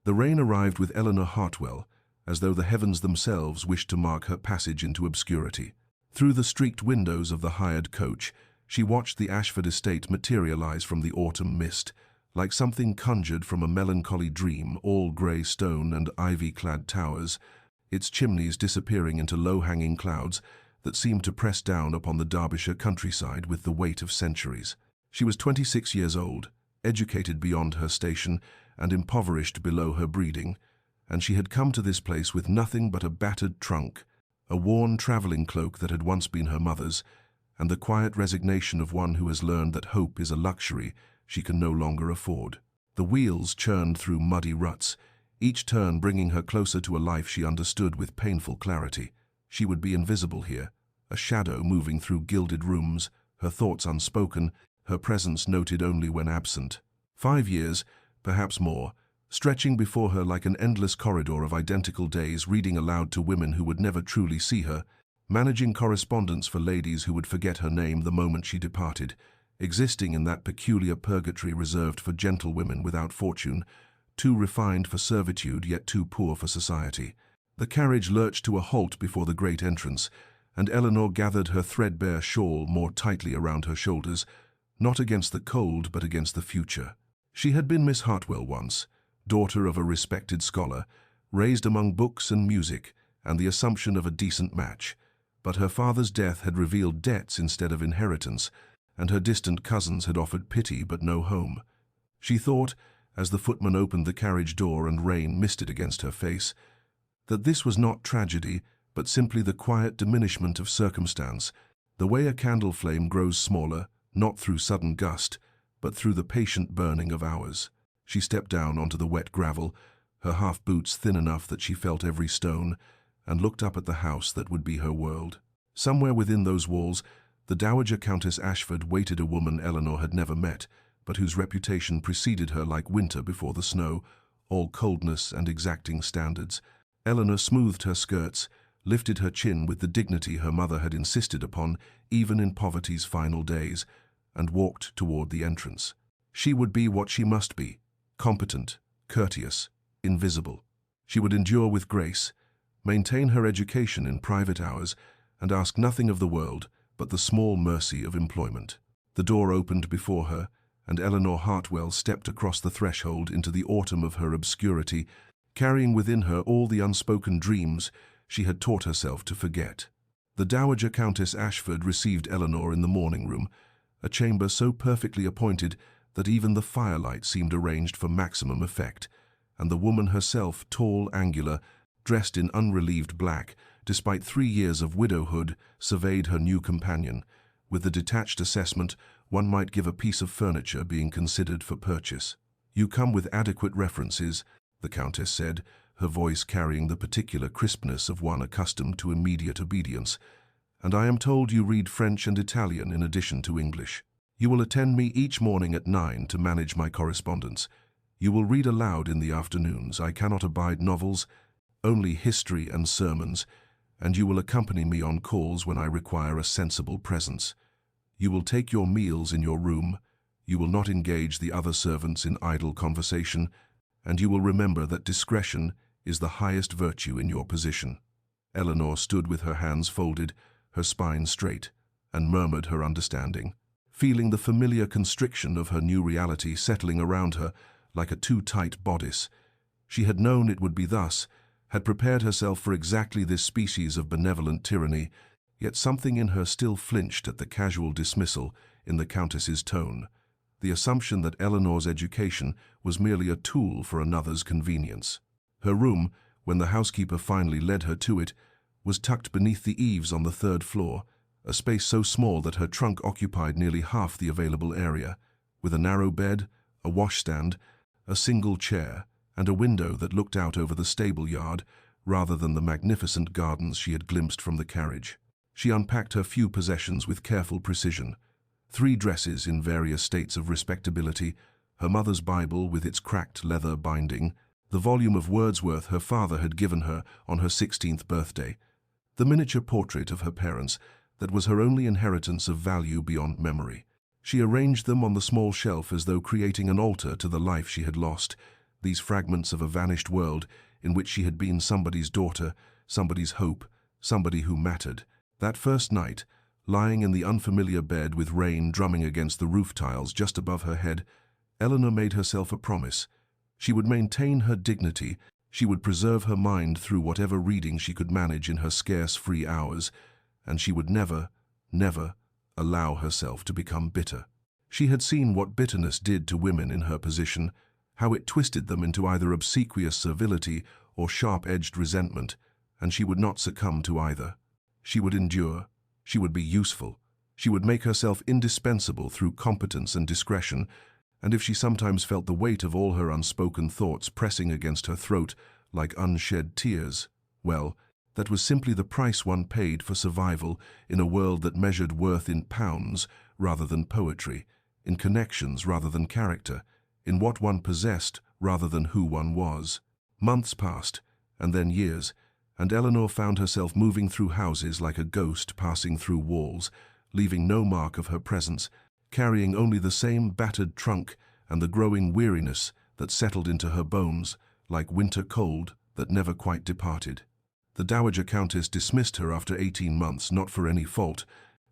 The rain arrived with Eleanor Hartwell, as though the heavens themselves wished to mark her passage into obscurity. Through the streaked windows of the hired coach, she watched the Ashford estate materialize from the autumn mist, like something conjured from a melancholy dream, all grey stone and ivy-clad towers, its chimneys disappearing into low-hanging clouds that seemed to press down upon the Derbyshire countryside with the weight of centuries. She was 26 years old, educated beyond her station and impoverished below her breeding, and she had come to this place with nothing but a battered trunk, a worn travelling cloak that had once been her mother's, and the quiet resignation of one who has learned that hope is a luxury she can no longer afford. The wheels churned through muddy ruts, each turn bringing her closer to a life she understood with painful clarity. She would be invisible here, a shadow moving through gilded rooms, her thoughts unspoken, her presence noted only when absent. 5 years, perhaps more, stretching before her like an endless corridor of identical days, reading aloud to women who would never truly see her, managing correspondence for ladies who would forget her name the moment she departed, existing in that peculiar purgatory reserved for gentlewomen without fortune, too refined for servitude yet too poor for society. The carriage lurched to a halt before the great entrance, and Eleanor gathered her threadbare shawl more tightly around her shoulders, not against the cold but against the future. She had been Miss Hartwell once, daughter of a respected scholar, raised among books and music and the assumption of a decent match, but her father's death had revealed debts instead of inheritance, and her distant cousins had offered pity but no home. She thought, as the footman opened the carriage door and rain misted against her face, that this was not tragedy, but simply the quiet diminishment of circumstance, the way a candle flame grows smaller, not through sudden gust, but through the patient burning of hours. She stepped down onto the wet gravel, her half-boots thin enough that she felt every stone, and looked up at the house that would be her world. Somewhere within those walls, the Dowager Countess Ashford waited a woman Eleanor had never met, but whose reputation preceded her like winter before the snow, all coldness and exacting standards. Eleanor smoothed her skirts, lifted her chin with the dignity her mother had insisted upon, even in poverty's final days, and walked toward the entrance. She would be what she must be, competent, courteous, invisible. She would endure with grace, maintain her education in private hours, and ask nothing of the world but the small mercy of employment. The door opened before her, and Eleanor Hartwell stepped across the threshold into the autumn of her obscurity, carrying within her all the unspoken dreams she had taught herself to forget. The Dowager Countess Ashford received Eleanor in the morning room, a chamber so perfectly appointed that even the firelight seemed arranged for maximum effect, and the woman herself, tall, angular, dressed in unrelieved black, despite 3 years of widowhood, surveyed her new companion, with the detached assessment one might give a piece of furniture being considered for purchase. "You come with adequate references," the Countess said, her voice carrying the particular crispness of one accustomed to immediate obedience, "and I am told you read French and Italian in addition to English. You will attend me each morning at 9 to manage my correspondence. You will read aloud in the afternoons. I cannot abide novels, only history and sermons, and you will accompany me on calls when I require a sensible presence. You will take your meals in your room, you will not engage the other servants in idle conversation, and you will remember that discretion is the highest virtue in your position." Eleanor stood with her hands folded, her spine straight, and murmured her understanding, feeling the familiar constriction of her new reality settling around her like a too tight bodice. She had known it would be thus, had prepared herself for exactly this species of benevolent tyranny, yet something in her still flinched at the casual dismissal in the Countess's tone, the assumption that Eleanor's education was merely a tool for another's convenience. Her room, when the housekeeper finally led her to it, was tucked beneath the eaves on the 3rd floor, a space so small that her trunk occupied nearly half the available area, with a narrow bed, a washstand, a single chair, and a window that looked out over the stable yard rather than the magnificent gardens she had glimpsed from the carriage. She unpacked her few possessions with careful precision. 3 dresses in various states of respectability, her mother's Bible with its cracked leather binding, the volume of Wordsworth her father had given her on her 16th birthday, the miniature portrait of her parents that was her only inheritance of value beyond memory. She arranged them on the small shelf as though creating an altar to the life she had lost, these fragments of a vanished world in which she had been somebody's daughter, somebody's hope, somebody who mattered. That first night, lying in the unfamiliar bed with rain drumming against the roof tiles just above her head, Eleanor made herself a promise. She would maintain her dignity, she would preserve her mind through whatever reading she could manage in her scarce free hours, and she would never, never allow herself to become bitter. She had seen what bitterness did to women in her position, how it twisted them into either obsequious servility or sharp-edged resentment, and she would not succumb to either. She would endure, she would be useful, she would make herself indispensable through competence and discretion, and if she sometimes felt the weight of all her unspoken thoughts pressing against her throat like unshed tears, well, that was simply the price one paid for survival in a world that measured worth in pounds rather than poetry, in connections rather than character, in what one possessed rather than who one was. Months passed, and then years, and Eleanor found herself moving through houses like a ghost passing through walls, leaving no mark of her presence, carrying only the same battered trunk and the growing weariness that settled into her bones, like winter cold that never quite departed. The Dowager Countess dismissed her after 18 months, not for any fault,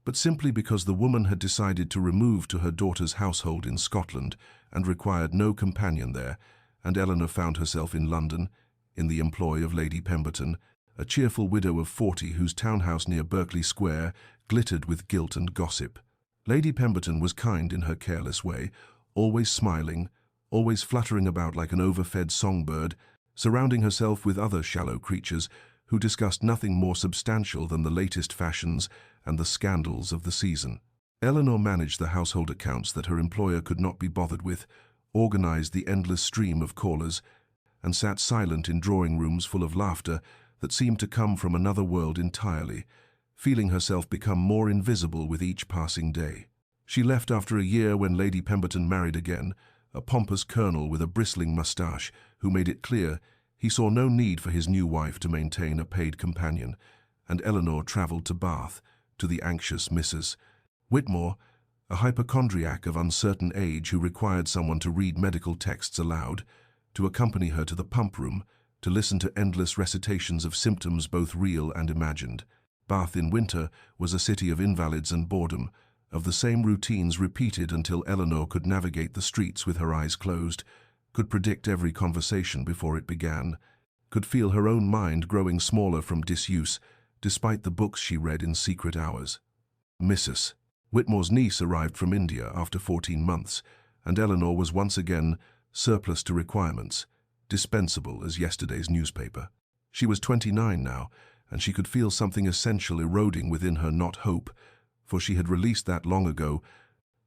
but simply because the woman had decided to remove to her daughter's household in Scotland and required no companion there, and Eleanor found herself in London, in the employ of Lady Pemberton, a cheerful widow of 40 whose townhouse near Berkeley Square glittered with gilt and gossip. Lady Pemberton was kind in her careless way, always smiling, always fluttering about like an overfed songbird, surrounding herself with other shallow creatures who discussed nothing more substantial than the latest fashions and the scandals of the season. Eleanor managed the household accounts that her employer could not be bothered with, organized the endless stream of callers, and sat silent in drawing rooms full of laughter that seemed to come from another world entirely, feeling herself become more invisible with each passing day. She left after a year when Lady Pemberton married again, a pompous colonel with a bristling moustache who made it clear he saw no need for his new wife to maintain a paid companion, and Eleanor travelled to Bath, to the anxious Mrs. Whitmore, a hypochondriac of uncertain age who required someone to read medical texts aloud, to accompany her to the pump room, to listen to endless recitations of symptoms both real and imagined. Bath in winter was a city of invalids and boredom, of the same routines repeated until Eleanor could navigate the streets with her eyes closed, could predict every conversation before it began, could feel her own mind growing smaller from disuse, despite the books she read in secret hours. Mrs. Whitmore's niece arrived from India after 14 months, and Eleanor was once again surplus to requirements, dispensable as yesterday's newspaper. She was 29 now, and she could feel something essential eroding within her, not hope, for she had released that long ago,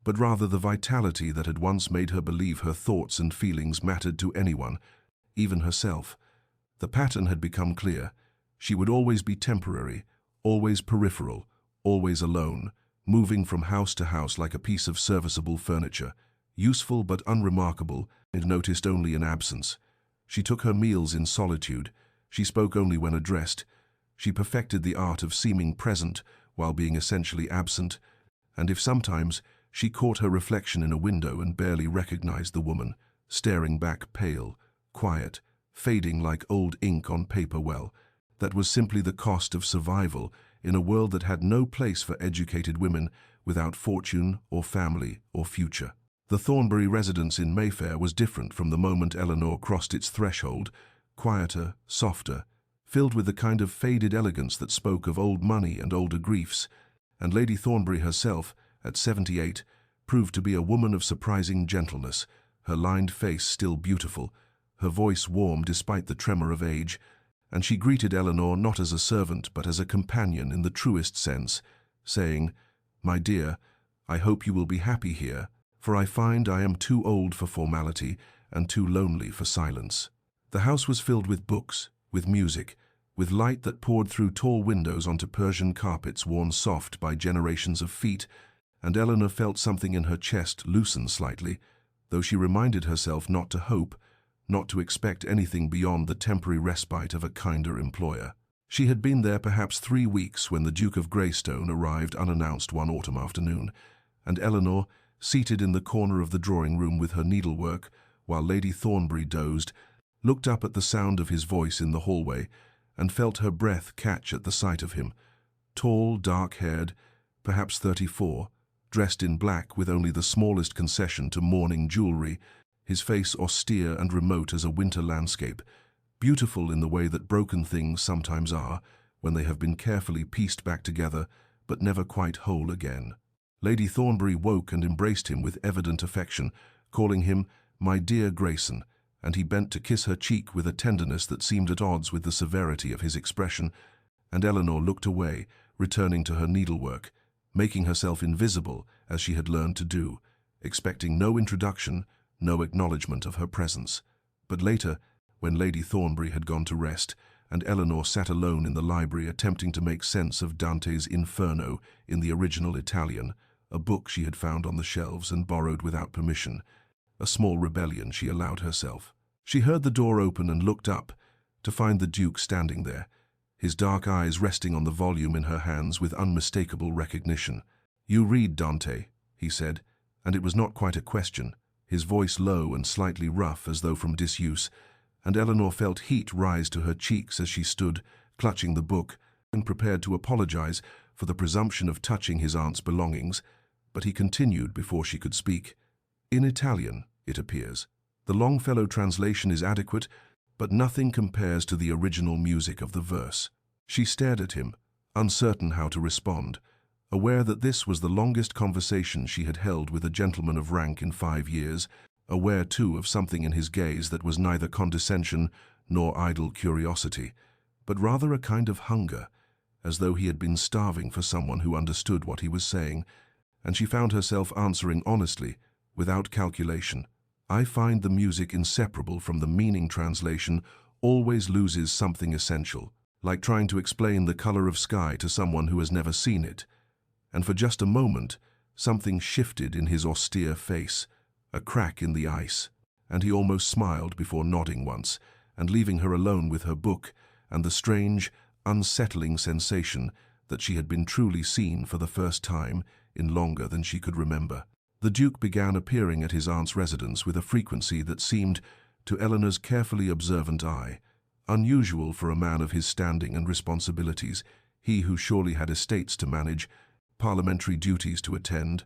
but rather the vitality that had once made her believe her thoughts and feelings mattered to anyone, even herself. The pattern had become clear. She would always be temporary, always peripheral, always alone, moving from house to house like a piece of serviceable furniture, useful but unremarkable, and noticed only in absence. She took her meals in solitude. She spoke only when addressed. She perfected the art of seeming present while being essentially absent, and if sometimes she caught her reflection in a window and barely recognized the woman, staring back pale, quiet, fading like old ink on paper, well, that was simply the cost of survival in a world that had no place for educated women without fortune or family or future. The Thornbury residence in Mayfair was different from the moment Eleanor crossed its threshold, quieter, softer, filled with the kind of faded elegance that spoke of old money and older griefs, and Lady Thornbury herself, at 78, proved to be a woman of surprising gentleness, her lined face still beautiful, her voice warm despite the tremor of age, and she greeted Eleanor not as a servant but as a companion in the truest sense, saying, "My dear, I hope you will be happy here, for I find I am too old for formality and too lonely for silence." The house was filled with books, with music, with light that poured through tall windows onto Persian carpets worn soft by generations of feet, and Eleanor felt something in her chest loosen slightly, though she reminded herself not to hope, not to expect anything beyond the temporary respite of a kinder employer. She had been there perhaps 3 weeks when the Duke of Greystone arrived unannounced one autumn afternoon, and Eleanor, seated in the corner of the drawing-room with her needlework, while Lady Thornbury dozed, looked up at the sound of his voice in the hallway, and felt her breath catch at the sight of him. Tall, dark-haired, perhaps 34, dressed in black with only the smallest concession to mourning jewelry, his face austere and remote as a winter landscape, beautiful in the way that broken things sometimes are, when they have been carefully pieced back together, but never quite whole again. Lady Thornbury woke and embraced him with evident affection, calling him "my dear Grayson," and he bent to kiss her cheek with a tenderness that seemed at odds with the severity of his expression, and Eleanor looked away, returning to her needlework, making herself invisible as she had learned to do, expecting no introduction, no acknowledgement of her presence. But later, when Lady Thornbury had gone to rest, and Eleanor sat alone in the library attempting to make sense of Dante's Inferno in the original Italian, a book she had found on the shelves and borrowed without permission, a small rebellion she allowed herself. She heard the door open and looked up, to find the Duke standing there, his dark eyes resting on the volume in her hands with unmistakable recognition. "You read, Dante," he said, and it was not quite a question, his voice low and slightly rough as though from disuse, and Eleanor felt heat rise to her cheeks as she stood, clutching the book, and prepared to apologize for the presumption of touching his aunt's belongings, but he continued before she could speak. "In Italian, it appears. The Longfellow translation is adequate, but nothing compares to the original music of the verse." She stared at him, uncertain how to respond, aware that this was the longest conversation she had held with a gentleman of rank in 5 years, aware too of something in his gaze that was neither condescension nor idle curiosity, but rather a kind of hunger, as though he had been starving for someone who understood what he was saying, and she found herself answering honestly, without calculation. "I find the music inseparable from the meaning translation always loses something essential, like trying to explain the color of sky to someone who has never seen it." And for just a moment, something shifted in his austere face, a crack in the ice, and he almost smiled before nodding once, and leaving her alone with her book and the strange, unsettling sensation that she had been truly seen for the first time in longer than she could remember. The Duke began appearing at his aunt's residence with a frequency that seemed, to Eleanor's carefully observant eye, unusual for a man of his standing and responsibilities, he who surely had estates to manage, parliamentary duties to attend,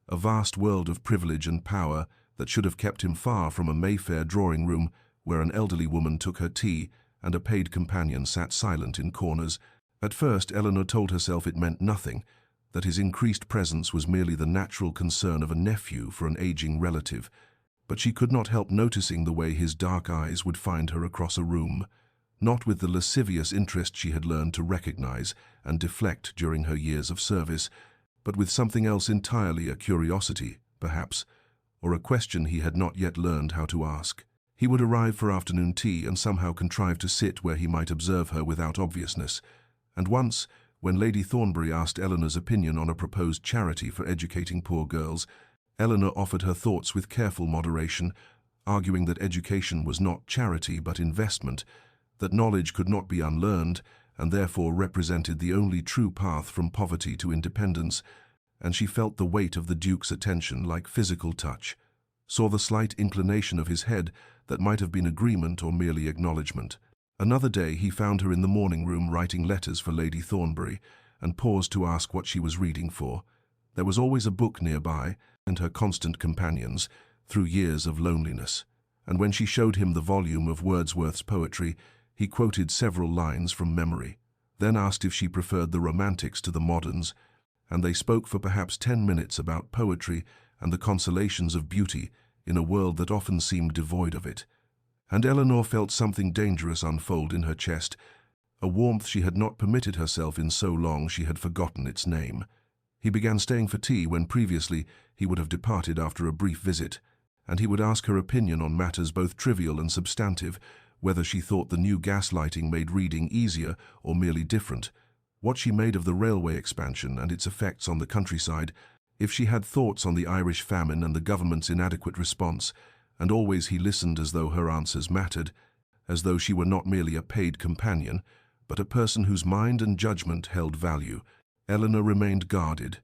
a vast world of privilege and power that should have kept him far from a Mayfair drawing-room where an elderly woman took her tea and a paid companion sat silent in corners. At first, Eleanor told herself it meant nothing, that his increased presence was merely the natural concern of a nephew for an aging relative, but she could not help noticing the way his dark eyes would find her across a room, not with the lascivious interest she had learned to recognize and deflect during her years of service, but with something else entirely, a curiosity, perhaps, or a question he had not yet learned how to ask. He would arrive for afternoon tea and somehow contrive to sit where he might observe her without obviousness, and once, when Lady Thornbury asked Eleanor's opinion on a proposed charity for educating poor girls, Eleanor offered her thoughts with careful moderation, arguing that education was not charity but investment, that knowledge could not be unlearned, and therefore represented the only true path from poverty to independence, and she felt the weight of the Duke's attention like physical touch, saw the slight inclination of his head that might have been agreement or merely acknowledgement. Another day he found her in the morning-room writing letters for Lady Thornbury, and paused to ask what she was reading for. There was always a book nearby, and her constant companions, through years of loneliness, and when she showed him the volume of Wordsworth's poetry, he quoted several lines from memory, then asked if she preferred the romantics to the moderns, and they spoke for perhaps 10 minutes about poetry and the consolations of beauty in a world that often seemed devoid of it. And Eleanor felt something dangerous unfold in her chest, a warmth she had not permitted herself in so long she had forgotten its name. He began staying for tea when previously he would have departed after a brief visit, and he would ask her opinion on matters both trivial and substantive, whether she thought the new gas lighting made reading easier or merely different, what she made of the railway expansion and its effects on the countryside, if she had thoughts on the Irish famine and the government's inadequate response, and always he listened as though her answers mattered, as though she were not merely a paid companion, but a person whose mind and judgment held value. Eleanor remained guarded,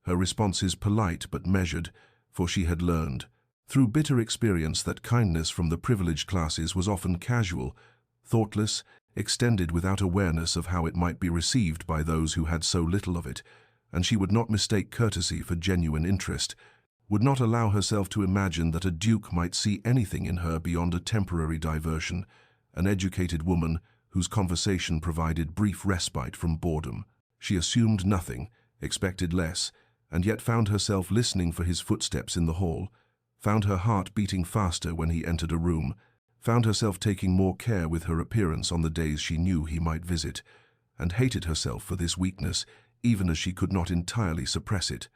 her responses polite but measured, for she had learned, through bitter experience that kindness from the privileged classes was often casual, thoughtless, extended without awareness of how it might be received by those who had so little of it, and she would not mistake courtesy for genuine interest, would not allow herself to imagine that a duke might see anything in her beyond a temporary diversion, an educated woman whose conversation provided brief respite from boredom. She assumed nothing, expected less, and yet found herself listening for his footsteps in the hall, found her heart beating faster when he entered a room, found herself taking more care with her appearance on the days she knew he might visit, and hated herself for this weakness, even as she could not entirely suppress it.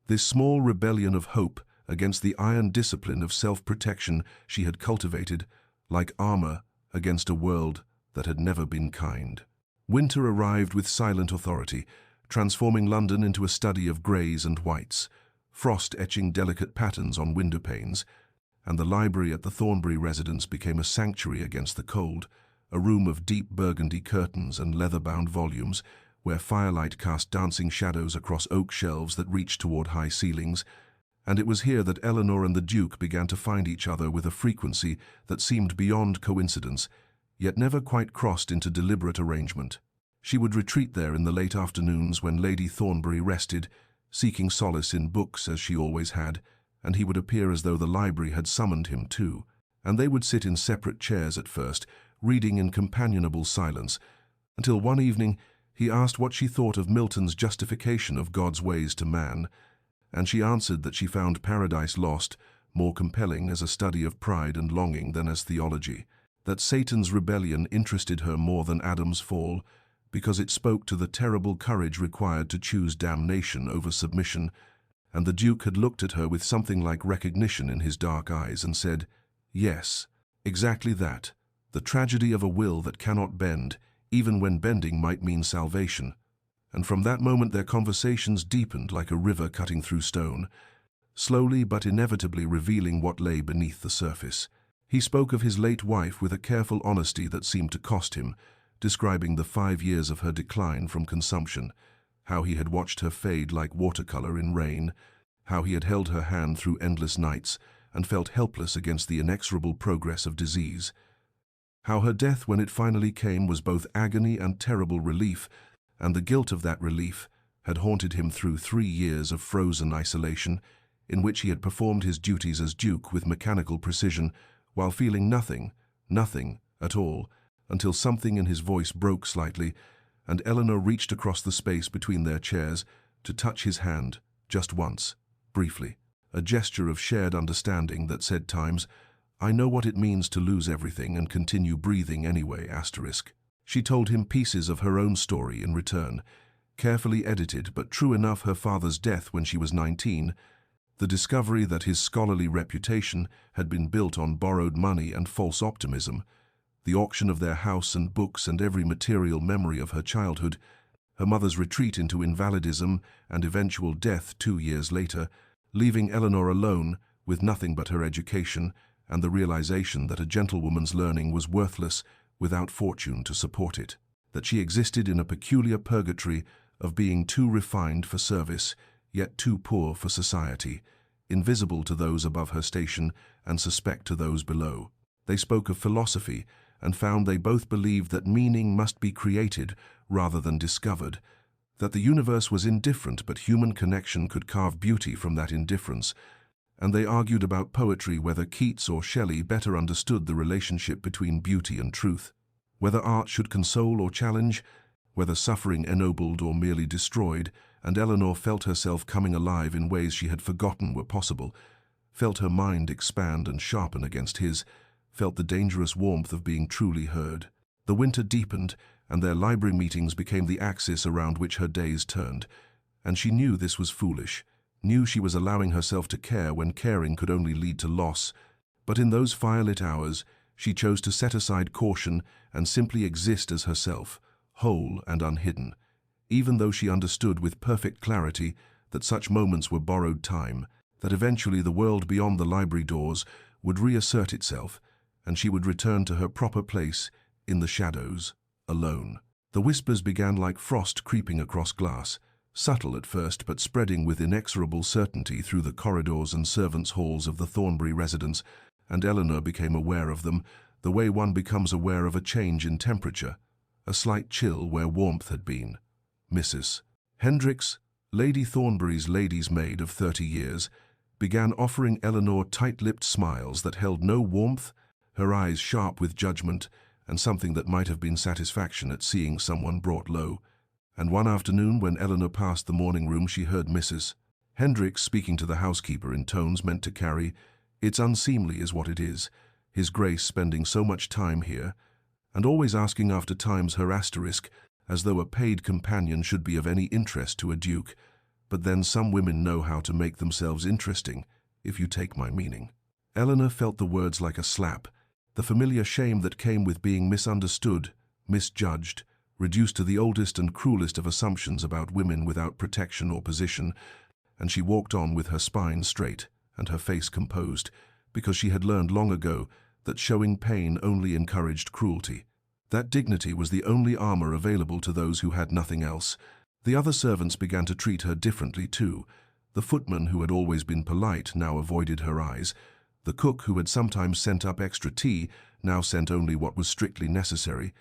This small rebellion of hope against the iron discipline of self-protection she had cultivated, like armor against a world that had never been kind. Winter arrived with silent authority, transforming London into a study of greys and whites, frost etching delicate patterns on window panes, and the library at the Thornbury residence became a sanctuary against the cold, a room of deep burgundy curtains and leather-bound volumes, where firelight cast dancing shadows across oak shelves that reached toward high ceilings, and it was here that Eleanor and the Duke began to find each other with a frequency that seemed beyond coincidence, yet never quite crossed into deliberate arrangement. She would retreat there in the late afternoons when Lady Thornbury rested, seeking solace in books as she always had, and he would appear as though the library had summoned him too, and they would sit in separate chairs at first, reading in companionable silence, until one evening he asked what she thought of Milton's justification of God's ways to man, and she answered that she found Paradise Lost more compelling as a study of pride and longing than as theology, that Satan's rebellion interested her more than Adam's fall, because it spoke to the terrible courage required to choose damnation over submission, and the Duke had looked at her with something like recognition in his dark eyes and said, "Yes, exactly that, the tragedy of a will that cannot bend, even when bending might mean salvation." And from that moment their conversations deepened like a river cutting through stone, slowly but inevitably revealing what lay beneath the surface. He spoke of his late wife with a careful honesty that seemed to cost him, describing the 5 years of her decline from consumption, how he had watched her fade like watercolor in rain, how he had held her hand through endless nights and felt helpless against the inexorable progress of disease, how her death when it finally came was both agony and terrible relief, and the guilt of that relief had haunted him through 3 years of frozen isolation, in which he had performed his duties as Duke with mechanical precision, while feeling nothing at all, until something in his voice broke slightly, and Eleanor reached across the space between their chairs to touch his hand, just once, briefly, a gesture of shared understanding that said times, "I know what it means to lose everything and continue breathing anyway, asterisk." She told him pieces of her own story in return, carefully edited but true enough: her father's death when she was 19, the discovery that his scholarly reputation had been built on borrowed money and false optimism, the auction of their house and books and every material memory of her childhood, her mother's retreat into invalidism and eventual death 2 years later, leaving Eleanor alone with nothing but her education and the realization that a gentlewoman's learning was worthless without fortune to support it, that she existed in a peculiar purgatory of being too refined for service, yet too poor for society, invisible to those above her station and suspect to those below. They spoke of philosophy, and found they both believed that meaning must be created rather than discovered, that the universe was indifferent but human connection could carve beauty from that indifference, and they argued about poetry, whether Keats or Shelley better understood the relationship between beauty and truth, whether art should console or challenge, whether suffering ennobled or merely destroyed, and Eleanor felt herself coming alive in ways she had forgotten were possible, felt her mind expand and sharpen against his, felt the dangerous warmth of being truly heard. The winter deepened, and their library meetings became the axis around which her days turned, and she knew this was foolish, knew she was allowing herself to care when caring could only lead to loss, but in those firelit hours she chose to set aside caution and simply exist as herself, whole and unhidden, even though she understood with perfect clarity that such moments were borrowed time, that eventually the world beyond the library doors would reassert itself, and she would return to her proper place in the shadows, alone. The whispers began like frost creeping across glass, subtle at first but spreading with inexorable certainty through the corridors and servants' halls of the Thornbury residence, and Eleanor became aware of them, the way one becomes aware of a change in temperature, a slight chill where warmth had been. Mrs. Hendricks, Lady Thornbury's lady's maid of 30 years, began offering Eleanor tight-lipped smiles that held no warmth, her eyes sharp with judgment and something that might have been satisfaction at seeing someone brought low. And one afternoon when Eleanor passed the morning room she heard Mrs. Hendricks speaking to the housekeeper in tones meant to carry, "It's unseemly is what it is, His Grace spending so much time here, and always asking after times her asterisk, as though a paid companion should be of any interest to a duke. But then some women know how to make themselves interesting, if you take my meaning." Eleanor felt the words like a slap, the familiar shame that came with being misunderstood, misjudged, reduced to the oldest and cruelest of assumptions about women without protection or position, and she walked on with her spine straight and her face composed, because she had learned long ago that showing pain only encouraged cruelty. That dignity was the only armor available to those who had nothing else. The other servants began to treat her differently too. The footman, who had always been polite, now avoided her eyes. The cook, who had sometimes sent up extra tea, now sent only what was strictly necessary,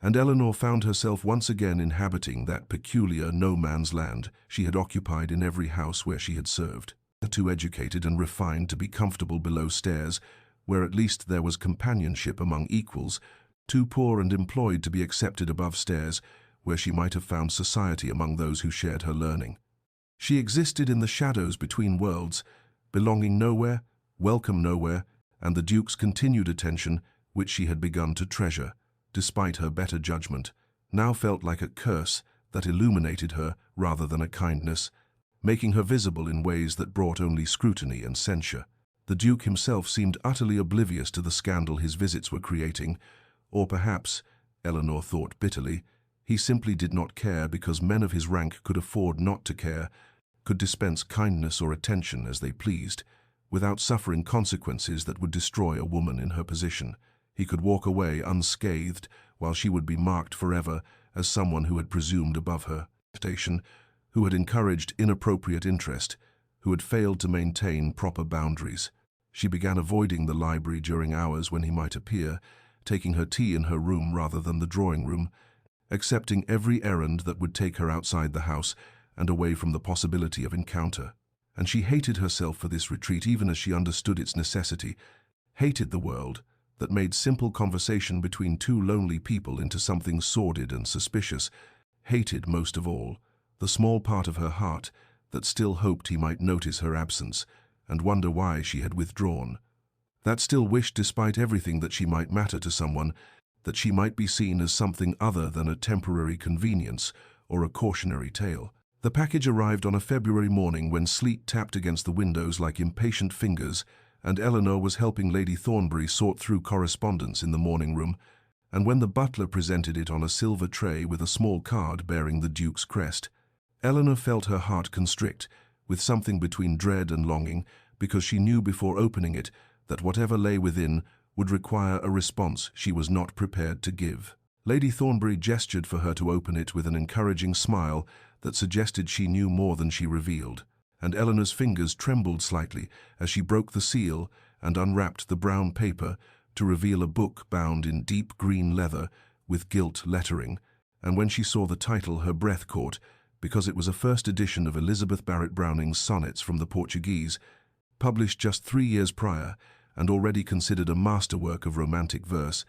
and Eleanor found herself once again inhabiting that peculiar no-man's land she had occupied in every house where she had served. Too educated and refined to be comfortable below stairs, where at least there was companionship among equals, too poor and employed to be accepted above stairs, where she might have found society among those who shared her learning. She existed in the shadows between worlds, belonging nowhere, welcome nowhere, and the Duke's continued attention, which she had begun to treasure, despite her better judgment, now felt like a curse that illuminated her rather than a kindness, making her visible in ways that brought only scrutiny and censure. The Duke himself seemed utterly oblivious to the scandal his visits were creating, or perhaps, Eleanor thought bitterly, he simply did not care because men of his rank could afford not to care, could dispense kindness or attention as they pleased, without suffering consequences that would destroy a woman in her position. He could walk away unscathed, while she would be marked forever as someone who had presumed above her station, who had encouraged inappropriate interest, who had failed to maintain proper boundaries. She began avoiding the library during hours when he might appear, taking her tea in her room rather than the drawing-room, accepting every errand that would take her outside the house and away from the possibility of encounter. And she hated herself for this retreat even as she understood its necessity, hated the world that made simple conversation between two lonely people into something sordid and suspicious, hated most of all the small part of her heart that still hoped he might notice her absence and wonder why she had withdrawn, that still wished, despite everything, that she might matter to someone, that she might be seen as something other than a temporary convenience or a cautionary tale. The package arrived on a February morning when sleet tapped against the windows like impatient fingers, and Eleanor was helping Lady Thornbury sort through correspondence in the morning room, and when the butler presented it on a silver tray with a small card bearing the Duke's crest, Eleanor felt her heart constrict, with something between dread and longing, because she knew before opening it that whatever lay within would require a response she was not prepared to give. Lady Thornbury gestured for her to open it with an encouraging smile that suggested she knew more than she revealed, and Eleanor's fingers trembled slightly as she broke the seal and unwrapped the brown paper to reveal a book bound in deep green leather with gilt lettering, and when she saw the title her breath caught, because it was a first edition of Elizabeth Barrett Browning's Sonnets from the Portuguese, published just 3 years prior and already considered a masterwork of romantic verse,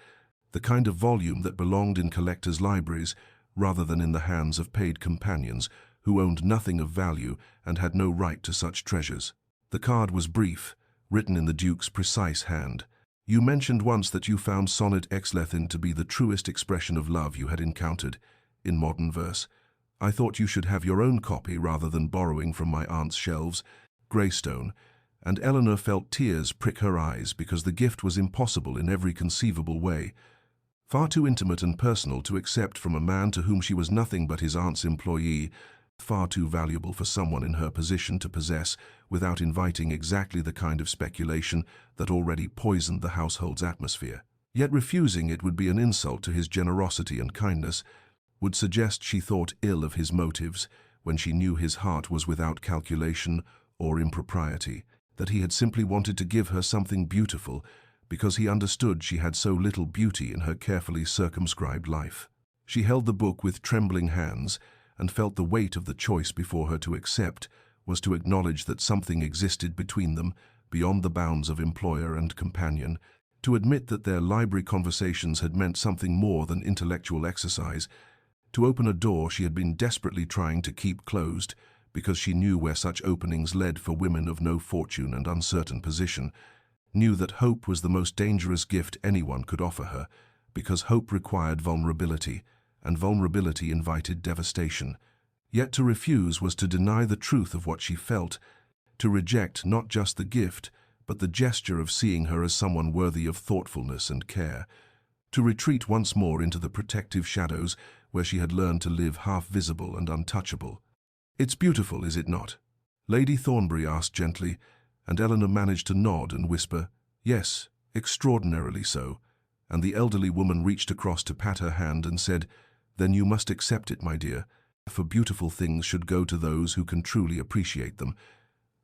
the kind of volume that belonged in collectors' libraries rather than in the hands of paid companions who owned nothing of value and had no right to such treasures. The card was brief, written in the Duke's precise hand. "You mentioned once that you found Sonnet Exlethin to be the truest expression of love you had encountered in modern verse. I thought you should have your own copy rather than borrowing from my aunt's shelves, Greystone," and Eleanor felt tears prick her eyes because the gift was impossible in every conceivable way, far too intimate and personal to accept from a man to whom she was nothing but his aunt's employee, far too valuable for someone in her position to possess without inviting exactly the kind of speculation that already poisoned the household's atmosphere. Yet refusing it would be an insult to his generosity and kindness, would suggest she thought ill of his motives, when she knew his heart was without calculation or impropriety, that he had simply wanted to give her something beautiful because he understood she had so little beauty in her carefully circumscribed life. She held the book with trembling hands and felt the weight of the choice before her. To accept was to acknowledge that something existed between them beyond the bounds of employer and companion, to admit that their library conversations had meant something more than intellectual exercise, to open a door she had been desperately trying to keep closed because she knew where such openings led for women of no fortune and uncertain position, knew that hope was the most dangerous gift anyone could offer her, because hope required vulnerability, and vulnerability invited devastation. Yet to refuse was to deny the truth of what she felt, to reject not just the gift, but the gesture of seeing her as someone worthy of thoughtfulness and care, to retreat once more into the protective shadows where she had learned to live half-visible and untouchable. "It's beautiful, is it not?" Lady Thornbury asked gently, and Eleanor managed to nod and whisper, "Yes, extraordinarily so," and the elderly woman reached across to pat her hand and said, "Then you must accept it, my dear, for beautiful things should go to those who can truly appreciate them."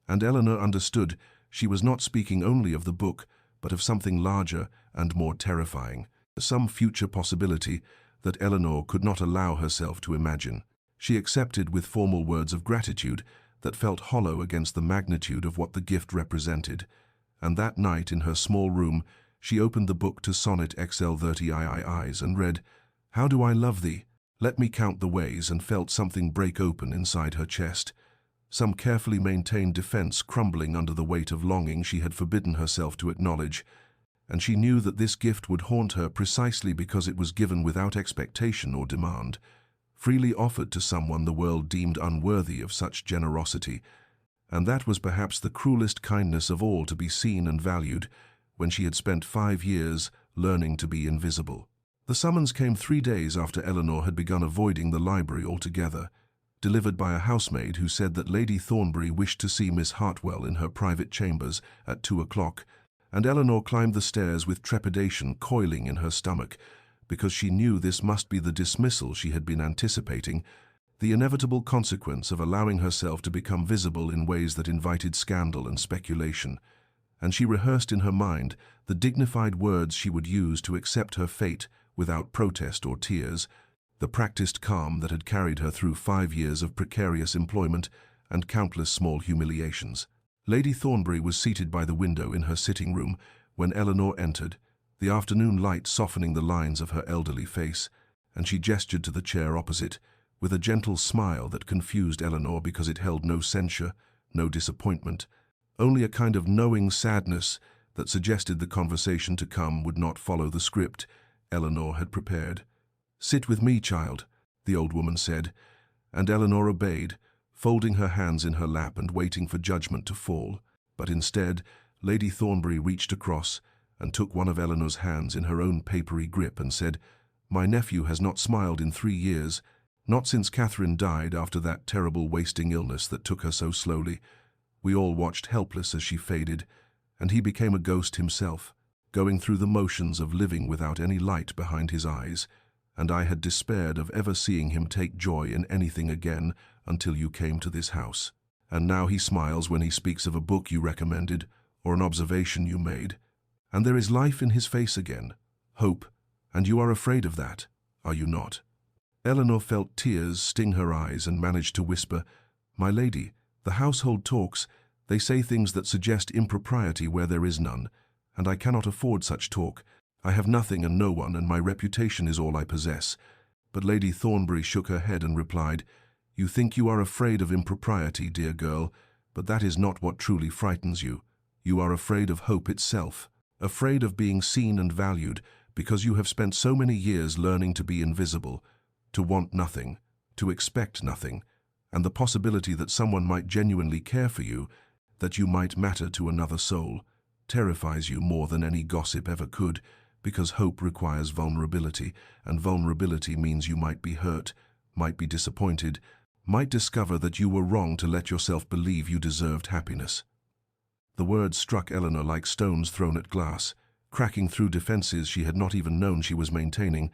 And Eleanor understood she was not speaking only of the book, but of something larger and more terrifying, some future possibility that Eleanor could not allow herself to imagine. She accepted with formal words of gratitude that felt hollow against the magnitude of what the gift represented, and that night in her small room she opened the book to Sonnet XL30 and read, "How do I love thee? Let me count the ways," and felt something break open inside her chest, some carefully maintained defense crumbling under the weight of longing she had forbidden herself to acknowledge, and she knew that this gift would haunt her precisely because it was given without expectation or demand, freely offered to someone the world deemed unworthy of such generosity, and that was perhaps the cruelest kindness of all, to be seen and valued when she had spent 5 years learning to be invisible. The summons came 3 days after Eleanor had begun avoiding the library altogether, delivered by a housemaid who said that Lady Thornbury wished to see Miss Hartwell in her private chambers at 2 o'clock, and Eleanor climbed the stairs with trepidation coiling in her stomach, because she knew this must be the dismissal she had been anticipating, the inevitable consequence of allowing herself to become visible in ways that invited scandal and speculation. And she rehearsed in her mind the dignified words she would use to accept her fate without protest or tears, the practiced calm that had carried her through 5 years of precarious employment and countless small humiliations. Lady Thornbury was seated by the window in her sitting room when Eleanor entered, the afternoon light softening the lines of her elderly face, and she gestured to the chair opposite, with a gentle smile that confused Eleanor because it held no censure, no disappointment, only a kind of knowing sadness that suggested the conversation to come would not follow the script Eleanor had prepared. "Sit with me, child," the old woman said, and Eleanor obeyed, folding her hands in her lap and waiting for judgment to fall. But instead, Lady Thornbury reached across and took one of Eleanor's hands in her own papery grip and said, "My nephew has not smiled in 3 years, not since Catherine died after that terrible wasting illness that took her so slowly. We all watched helpless as she faded, and he became a ghost himself, going through the motions of living without any light behind his eyes, and I had despaired of ever seeing him take joy in anything again until you came to this house. And now he smiles when he speaks of a book you recommended or an observation you made. And there is life in his face again, hope, and you are afraid of that, are you not?" Eleanor felt tears sting her eyes and managed to whisper, "My lady, the household talks. They say things that suggest impropriety where there is none, and I cannot afford such talk. I have nothing and no one, and my reputation is all I possess." But Lady Thornbury shook her head and replied, "You think you are afraid of impropriety, dear girl, but that is not what truly frightens you. You are afraid of hope itself, afraid of being seen and valued, because you have spent so many years learning to be invisible, to want nothing, to expect nothing, and the possibility that someone might genuinely care for you, that you might matter to another soul, terrifies you more than any gossip ever could, because hope requires vulnerability, and vulnerability means you might be hurt, might be disappointed, might discover that you were wrong to let yourself believe you deserved happiness." The words struck Eleanor like stones thrown at glass, cracking through defenses she had not even known she was maintaining,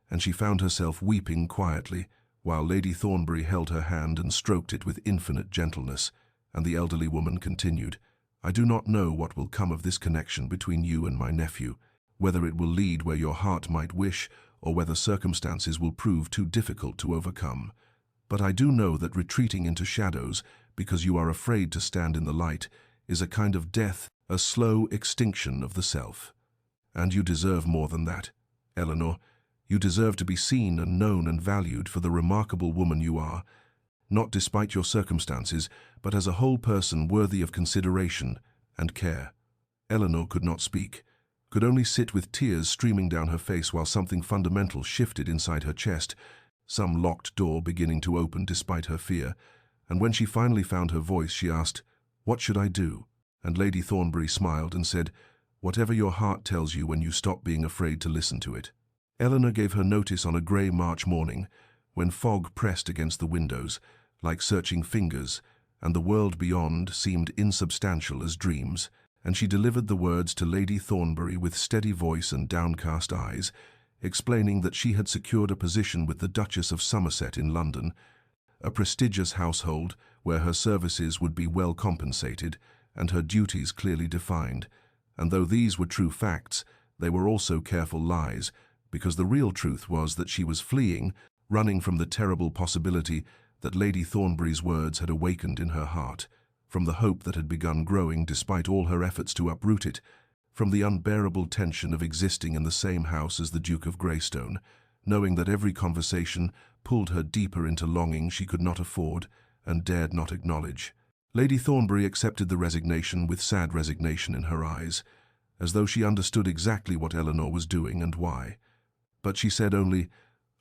and she found herself weeping quietly, while Lady Thornbury held her hand and stroked it with infinite gentleness, and the elderly woman continued, "I do not know what will come of this connection between you and my nephew, whether it will lead where your heart might wish, or whether circumstances will prove too difficult to overcome. But I do know that retreating into shadows, because you are afraid to stand in the light, is a kind of death, a slow extinction of the self. And you deserve more than that, Eleanor. You deserve to be seen and known and valued for the remarkable woman you are, not despite your circumstances, but as a whole person worthy of consideration and care." Eleanor could not speak, could only sit with tears streaming down her face while something fundamental shifted inside her chest, some locked door beginning to open despite her fear, and when she finally found her voice, she asked, "What should I do?" And Lady Thornbury smiled and said, "Whatever your heart tells you when you stop being afraid to listen to it." Eleanor gave her notice on a grey March morning, when fog pressed against the windows, like searching fingers, and the world beyond seemed insubstantial as dreams, and she delivered the words to Lady Thornbury with steady voice and downcast eyes, explaining that she had secured a position with the Duchess of Somerset in London, a prestigious household where her services would be well compensated and her duties clearly defined. And though these were true facts, they were also careful lies, because the real truth was that she was fleeing, running from the terrible possibility that Lady Thornbury's words had awakened in her heart, from the hope that had begun growing despite all her efforts to uproot it, from the unbearable tension of existing in the same house as the Duke of Greystone, knowing that every conversation pulled her deeper into longing she could not afford and dared not acknowledge. Lady Thornbury accepted the resignation with sad resignation in her eyes, as though she understood exactly what Eleanor was doing and why. But she said only,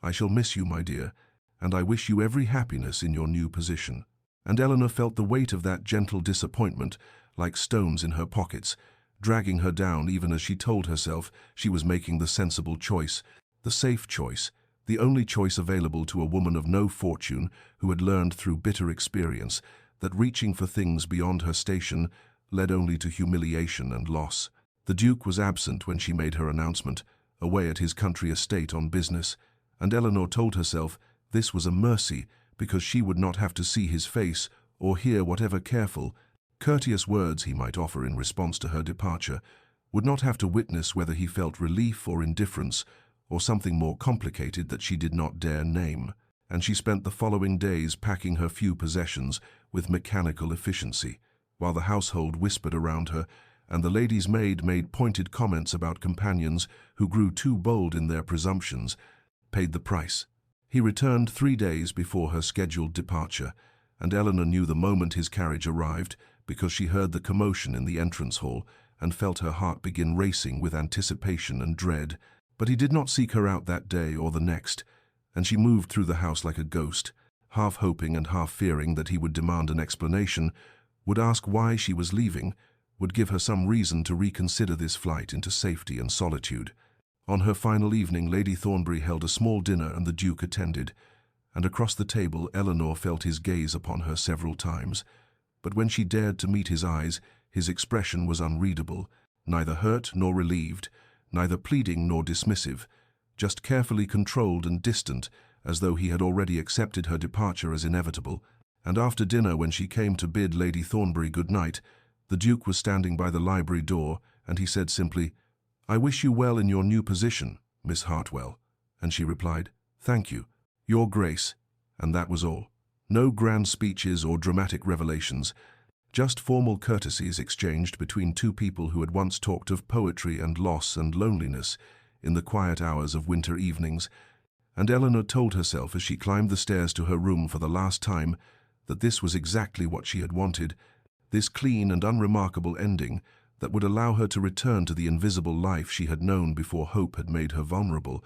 "I shall miss you, my dear, and I wish you every happiness in your new position." And Eleanor felt the weight of that gentle disappointment, like stones in her pockets, dragging her down even as she told herself she was making the sensible choice, the safe choice, the only choice available to a woman of no fortune who had learned through bitter experience that reaching for things beyond her station led only to humiliation and loss. The Duke was absent when she made her announcement, away at his country estate on business, and Eleanor told herself this was a mercy because she would not have to see his face or hear whatever careful, courteous words he might offer in response to her departure, would not have to witness whether he felt relief or indifference or something more complicated that she did not dare name. And she spent the following days packing her few possessions with mechanical efficiency, while the household whispered around her and the lady's maid made pointed comments about companions who grew too bold in their presumptions, paid the price. He returned 3 days before her scheduled departure, and Eleanor knew the moment his carriage arrived because she heard the commotion in the entrance hall and felt her heart begin racing with anticipation and dread. But he did not seek her out that day or the next, and she moved through the house like a ghost, half hoping and half fearing that he would demand an explanation, would ask why she was leaving, would give her some reason to reconsider this flight into safety and solitude. On her final evening, Lady Thornbury held a small dinner and the Duke attended, and across the table Eleanor felt his gaze upon her several times. But when she dared to meet his eyes, his expression was unreadable, neither hurt nor relieved, neither pleading nor dismissive, just carefully controlled and distant, as though he had already accepted her departure as inevitable. And after dinner, when she came to bid Lady Thornbury good night, the Duke was standing by the library door, and he said simply, "I wish you well in your new position, Miss Hartwell." And she replied, "Thank you, Your Grace," and that was all. No grand speeches or dramatic revelations, just formal courtesies exchanged between two people who had once talked of poetry and loss and loneliness in the quiet hours of winter evenings, and Eleanor told herself as she climbed the stairs to her room for the last time that this was exactly what she had wanted, this clean and unremarkable ending that would allow her to return to the invisible life she had known before hope had made her vulnerable,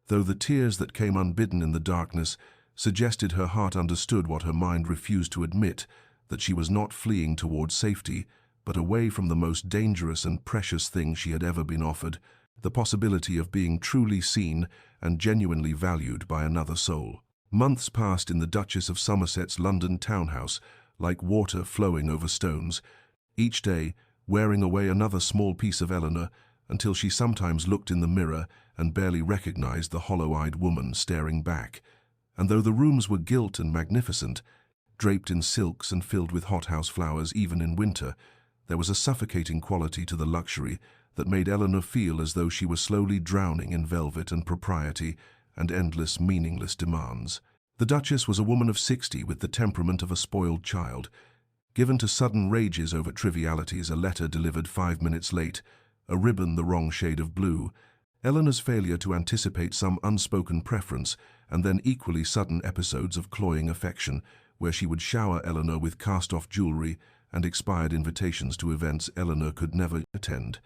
though the tears that came unbidden in the darkness suggested her heart understood what her mind refused to admit, that she was not fleeing towards safety, but away from the most dangerous and precious thing she had ever been offered, the possibility of being truly seen and genuinely valued by another soul. Months passed in the Duchess of Somerset's London townhouse, like water flowing over stones, each day wearing away another small piece of Eleanor, until she sometimes looked in the mirror and barely recognized the hollow-eyed woman staring back. And though the rooms were gilt and magnificent, draped in silks and filled with hothouse flowers even in winter, there was a suffocating quality to the luxury that made Eleanor feel as though she were slowly drowning in velvet and propriety and endless, meaningless demands. The Duchess was a woman of 60 with the temperament of a spoiled child, given to sudden rages over trivialities, a letter delivered 5 minutes late, a ribbon the wrong shade of blue, Eleanor's failure to anticipate some unspoken preference, and then equally sudden episodes of cloying affection, where she would shower Eleanor with cast-off jewelry and expired invitations to events Eleanor could never attend.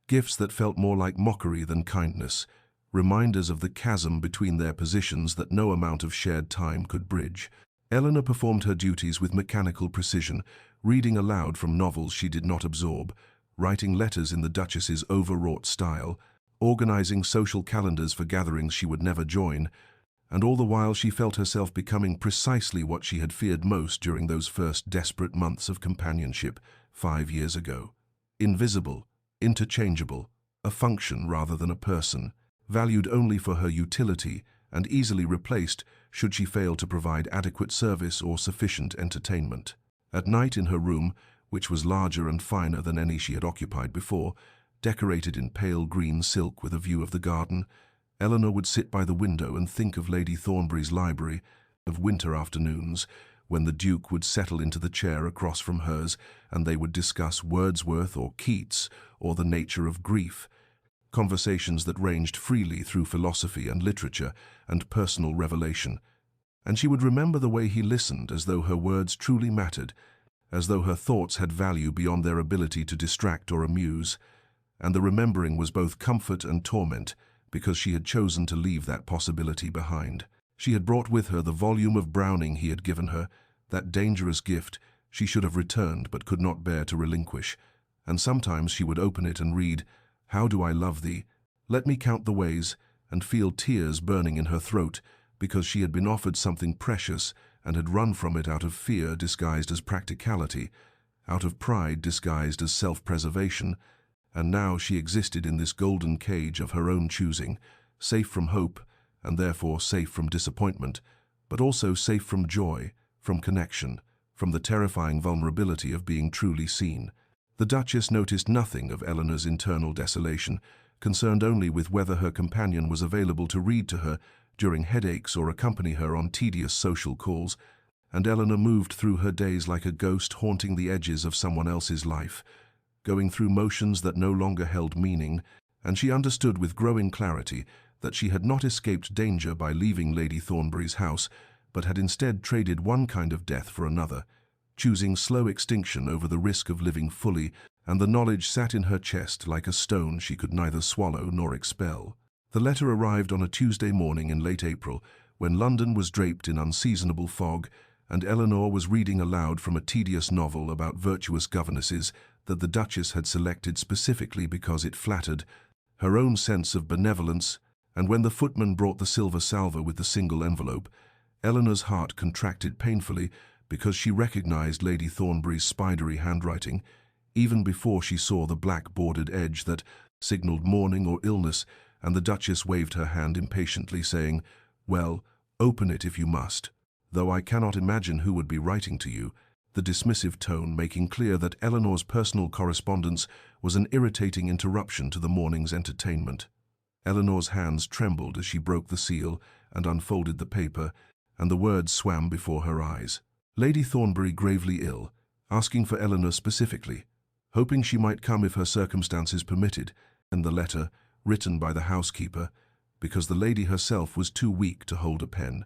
Gifts that felt more like mockery than kindness, reminders of the chasm between their positions that no amount of shared time could bridge. Eleanor performed her duties with mechanical precision, reading aloud from novels she did not absorb, writing letters in the Duchess's overwrought style, organizing social calendars for gatherings she would never join, and all the while she felt herself becoming precisely what she had feared most during those first desperate months of companionship 5 years ago. Invisible, interchangeable, a function rather than a person, valued only for her utility and easily replaced should she fail to provide adequate service or sufficient entertainment. At night in her room, which was larger and finer than any she had occupied before, decorated in pale green silk with a view of the garden, Eleanor would sit by the window and think of Lady Thornbury's library, of winter afternoons, when the Duke would settle into the chair across from hers and they would discuss Wordsworth or Keats or the nature of grief, conversations that ranged freely through philosophy and literature and personal revelation. And she would remember the way he listened, as though her words truly mattered, as though her thoughts had value beyond their ability to distract or amuse. And the remembering was both comfort and torment, because she had chosen to leave that possibility behind. She had brought with her the volume of Browning he had given her, that dangerous gift she should have returned but could not bear to relinquish, and sometimes she would open it and read, "How do I love thee? Let me count the ways," and feel tears burning in her throat, because she had been offered something precious and had run from it out of fear disguised as practicality, out of pride disguised as self-preservation, and now she existed in this golden cage of her own choosing, safe from hope, and therefore safe from disappointment, but also safe from joy, from connection, from the terrifying vulnerability of being truly seen. The Duchess noticed nothing of Eleanor's internal desolation, concerned only with whether her companion was available to read to her during headaches or accompany her on tedious social calls, and Eleanor moved through her days like a ghost haunting the edges of someone else's life, going through motions that no longer held meaning, and she understood with growing clarity that she had not escaped danger by leaving Lady Thornbury's house, but had instead traded one kind of death for another, choosing slow extinction over the risk of living fully, and the knowledge sat in her chest like a stone she could neither swallow nor expel. The letter arrived on a Tuesday morning in late April, when London was draped in unseasonable fog, and Eleanor was reading aloud from a tedious novel about virtuous governesses that the Duchess had selected specifically because it flattered her own sense of benevolence, and when the footman brought the silver salver with the single envelope, Eleanor's heart contracted painfully because she recognized Lady Thornbury's spidery handwriting, even before she saw the black bordered edge that signaled mourning or illness, and the Duchess waved her hand impatiently, saying, "Well, open it if you must, though I cannot imagine who would be writing to you," the dismissive tone making clear that Eleanor's personal correspondence was an irritating interruption to the morning's entertainment. Eleanor's hands trembled as she broke the seal and unfolded the paper, and the words swam before her eyes. Lady Thornbury gravely ill, asking for Eleanor specifically, hoping she might come if her circumstances permitted, and the letter, written by the housekeeper, because the lady herself was too weak to hold a pen,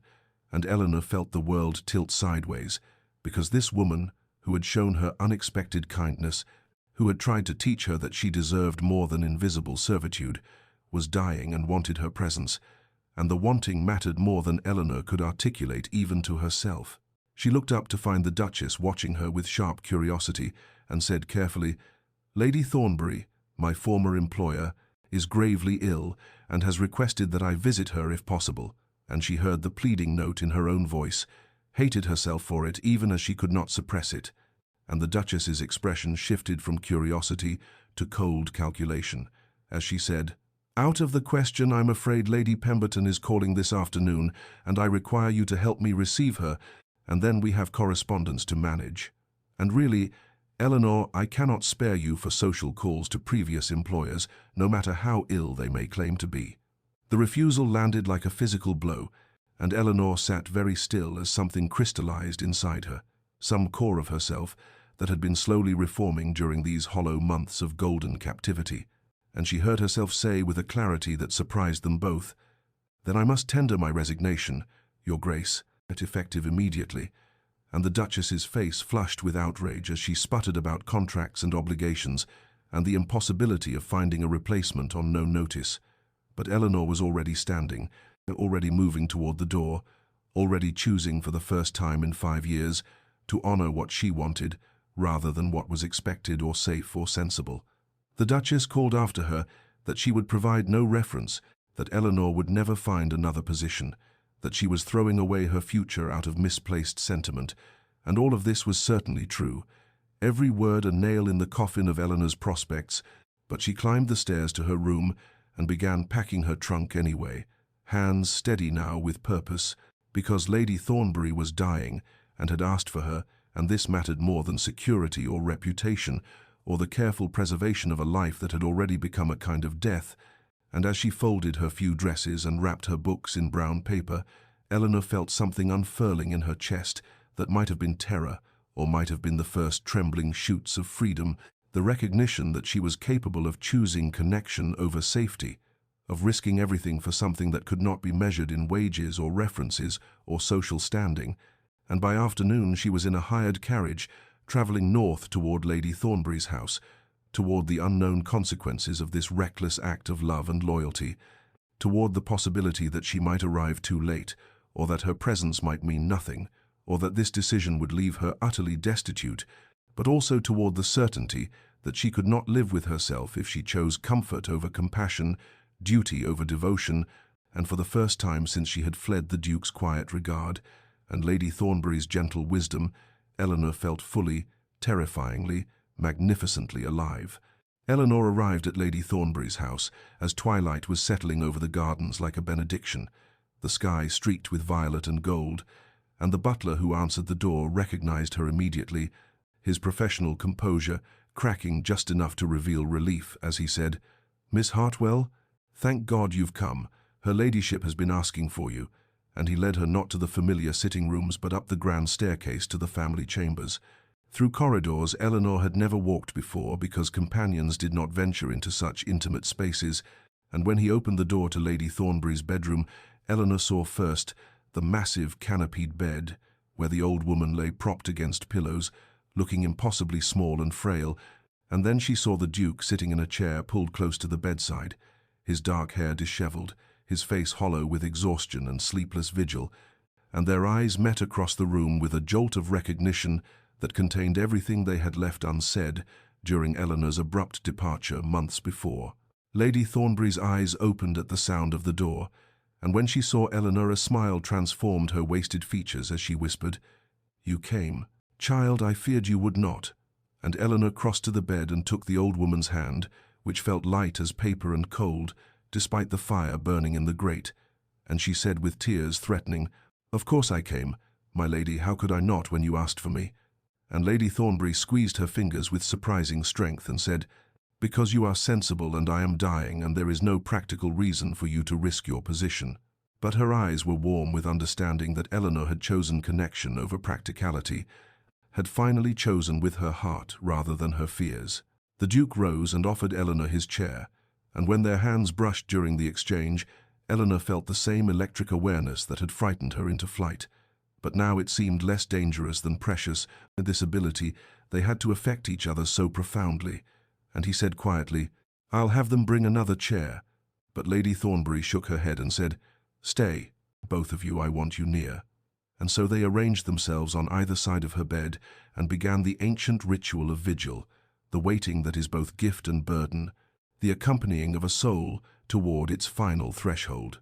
and Eleanor felt the world tilt sideways, because this woman, who had shown her unexpected kindness, who had tried to teach her that she deserved more than invisible servitude, was dying and wanted her presence, and the wanting mattered more than Eleanor could articulate even to herself. She looked up to find the Duchess watching her with sharp curiosity, and said carefully, "Lady Thornbury, my former employer, is gravely ill and has requested that I visit her if possible," and she heard the pleading note in her own voice, hated herself for it even as she could not suppress it, and the Duchess's expression shifted from curiosity to cold calculation, as she said, "Out of the question. I'm afraid Lady Pemberton is calling this afternoon, and I require you to help me receive her, and then we have correspondence to manage. And really, Eleanor, I cannot spare you for social calls to previous employers, no matter how ill they may claim to be." The refusal landed like a physical blow, and Eleanor sat very still as something crystallized inside her, some core of herself that had been slowly reforming during these hollow months of golden captivity. And she heard herself say with a clarity that surprised them both, "Then I must tender my resignation, Your Grace, effective immediately." And the Duchess's face flushed with outrage as she sputtered about contracts and obligations and the impossibility of finding a replacement on no notice. But Eleanor was already standing, already moving toward the door, already choosing for the first time in 5 years to honor what she wanted rather than what was expected or safe or sensible. The Duchess called after her that she would provide no reference, that Eleanor would never find another position, that she was throwing away her future out of misplaced sentiment, and all of this was certainly true. Every word a nail in the coffin of Eleanor's prospects, but she climbed the stairs to her room and began packing her trunk anyway, hands steady now with purpose, because Lady Thornbury was dying and had asked for her, and this mattered more than security or reputation, or the careful preservation of a life that had already become a kind of death. And as she folded her few dresses and wrapped her books in brown paper, Eleanor felt something unfurling in her chest that might have been terror, or might have been the first trembling shoots of freedom, the recognition that she was capable of choosing connection over safety, of risking everything for something that could not be measured in wages or references or social standing. And by afternoon she was in a hired carriage, traveling north toward Lady Thornbury's house, toward the unknown consequences of this reckless act of love and loyalty, toward the possibility that she might arrive too late, or that her presence might mean nothing, or that this decision would leave her utterly destitute, but also toward the certainty that she could not live with herself if she chose comfort over compassion, duty over devotion, and for the first time since she had fled the Duke's quiet regard and Lady Thornbury's gentle wisdom, Eleanor felt fully, terrifyingly, magnificently alive. Eleanor arrived at Lady Thornbury's house as twilight was settling over the gardens like a benediction, the sky streaked with violet and gold, and the butler who answered the door recognized her immediately, his professional composure cracking just enough to reveal relief as he said, "Miss Hartwell, thank God you've come. Her ladyship has been asking for you." And he led her not to the familiar sitting rooms but up the grand staircase to the family chambers. Through corridors Eleanor had never walked before because companions did not venture into such intimate spaces, and when he opened the door to Lady Thornbury's bedroom, Eleanor saw first the massive canopied bed, where the old woman lay propped against pillows, looking impossibly small and frail, and then she saw the Duke sitting in a chair pulled close to the bedside, his dark hair disheveled, his face hollow with exhaustion and sleepless vigil, and their eyes met across the room with a jolt of recognition that contained everything they had left unsaid during Eleanor's abrupt departure months before. Lady Thornbury's eyes opened at the sound of the door, and when she saw Eleanor a smile transformed her wasted features as she whispered, "You came. Child, I feared you would not." And Eleanor crossed to the bed and took the old woman's hand, which felt light as paper and cold, despite the fire burning in the grate, and she said with tears threatening, "Of course I came, my lady, how could I not when you asked for me?" And Lady Thornbury squeezed her fingers with surprising strength and said, "Because you are sensible and I am dying and there is no practical reason for you to risk your position." But her eyes were warm with understanding that Eleanor had chosen connection over practicality, had finally chosen with her heart rather than her fears. The Duke rose and offered Eleanor his chair, and when their hands brushed during the exchange, Eleanor felt the same electric awareness that had frightened her into flight. But now it seemed less dangerous than precious, and this ability, they had to affect each other so profoundly. And he said quietly, "I'll have them bring another chair." But Lady Thornbury shook her head and said, "Stay, both of you, I want you near." And so they arranged themselves on either side of her bed and began the ancient ritual of vigil, the waiting that is both gift and burden, the accompanying of a soul toward its final threshold.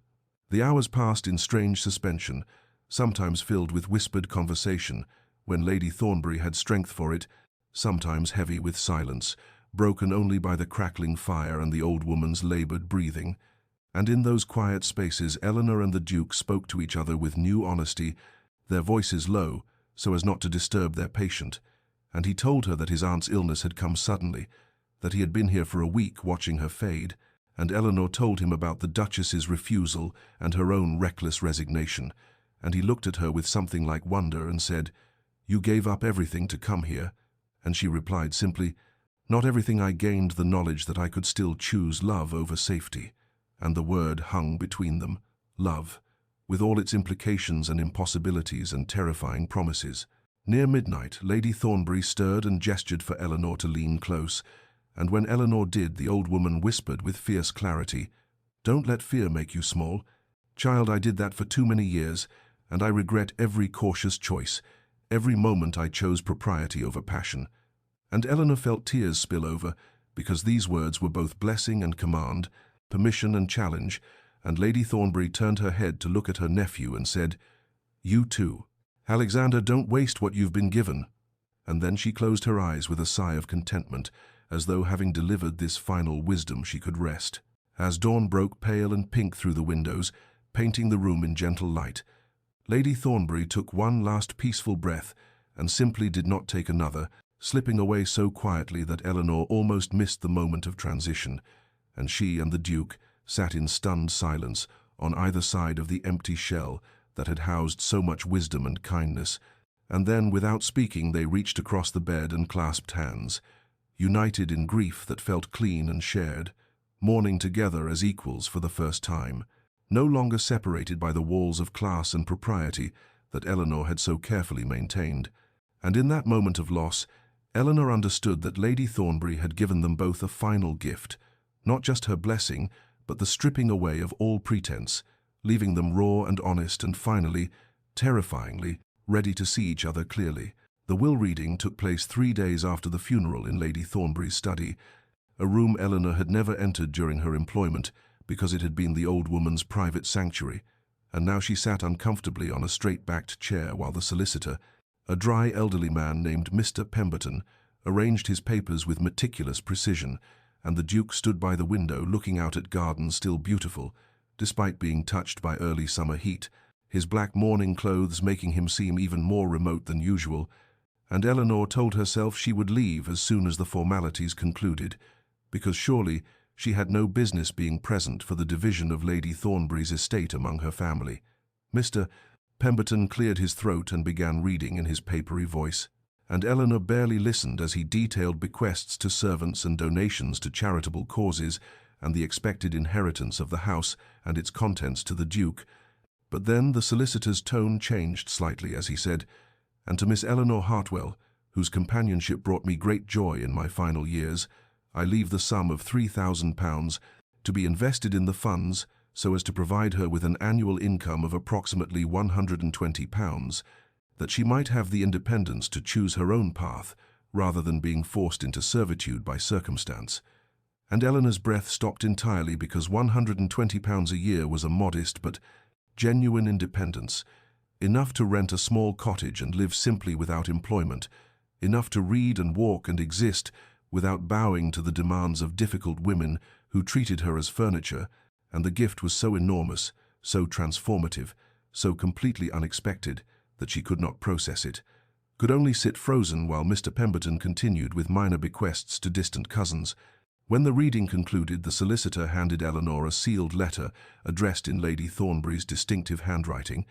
The hours passed in strange suspension, sometimes filled with whispered conversation, when Lady Thornbury had strength for it, sometimes heavy with silence, broken only by the crackling fire and the old woman's labored breathing. And in those quiet spaces, Eleanor and the Duke spoke to each other with new honesty, their voices low, so as not to disturb their patient. And he told her that his aunt's illness had come suddenly, that he had been here for a week watching her fade, and Eleanor told him about the Duchess's refusal and her own reckless resignation, and he looked at her with something like wonder and said, "You gave up everything to come here?" And she replied simply, "Not everything. I gained the knowledge that I could still choose love over safety." And the word hung between them, love, with all its implications and impossibilities and terrifying promises. Near midnight, Lady Thornbury stirred and gestured for Eleanor to lean close, and when Eleanor did, the old woman whispered with fierce clarity, "Don't let fear make you small. Child, I did that for too many years, and I regret every cautious choice. Every moment I chose propriety over passion." And Eleanor felt tears spill over, because these words were both blessing and command, permission and challenge, and Lady Thornbury turned her head to look at her nephew and said, "You too. Alexander, don't waste what you've been given." And then she closed her eyes with a sigh of contentment, as though having delivered this final wisdom she could rest. As dawn broke pale and pink through the windows, painting the room in gentle light, Lady Thornbury took one last peaceful breath and simply did not take another, slipping away so quietly that Eleanor almost missed the moment of transition, and she and the Duke sat in stunned silence on either side of the empty shell that had housed so much wisdom and kindness, and then, without speaking, they reached across the bed and clasped hands, united in grief that felt clean and shared, mourning together as equals for the first time, no longer separated by the walls of class and propriety that Eleanor had so carefully maintained. And in that moment of loss, Eleanor understood that Lady Thornbury had given them both a final gift, not just her blessing, but the stripping away of all pretense, leaving them raw and honest and finally, terrifyingly, ready to see each other clearly. The will reading took place 3 days after the funeral in Lady Thornbury's study, a room Eleanor had never entered during her employment because it had been the old woman's private sanctuary, and now she sat uncomfortably on a straight-backed chair while the solicitor, a dry elderly man named Mr. Pemberton, arranged his papers with meticulous precision, and the Duke stood by the window looking out at gardens still beautiful, despite being touched by early summer heat, his black mourning clothes making him seem even more remote than usual, and Eleanor told herself she would leave as soon as the formalities concluded, because surely she had no business being present for the division of Lady Thornbury's estate among her family. Mr. Pemberton cleared his throat and began reading in his papery voice, and Eleanor barely listened as he detailed bequests to servants and donations to charitable causes and the expected inheritance of the house and its contents to the Duke. But then the solicitor's tone changed slightly as he said, "And to Miss Eleanor Hartwell, whose companionship brought me great joy in my final years, I leave the sum of £3,000 to be invested in the funds so as to provide her with an annual income of approximately £120, that she might have the independence to choose her own path rather than being forced into servitude by circumstance." And Eleanor's breath stopped entirely because £120 a year was a modest but genuine independence, enough to rent a small cottage and live simply without employment, enough to read and walk and exist without bowing to the demands of difficult women who treated her as furniture, and the gift was so enormous, so transformative, so completely unexpected that she could not process it, could only sit frozen while Mr. Pemberton continued with minor bequests to distant cousins. When the reading concluded, the solicitor handed Eleanor a sealed letter addressed in Lady Thornbury's distinctive handwriting,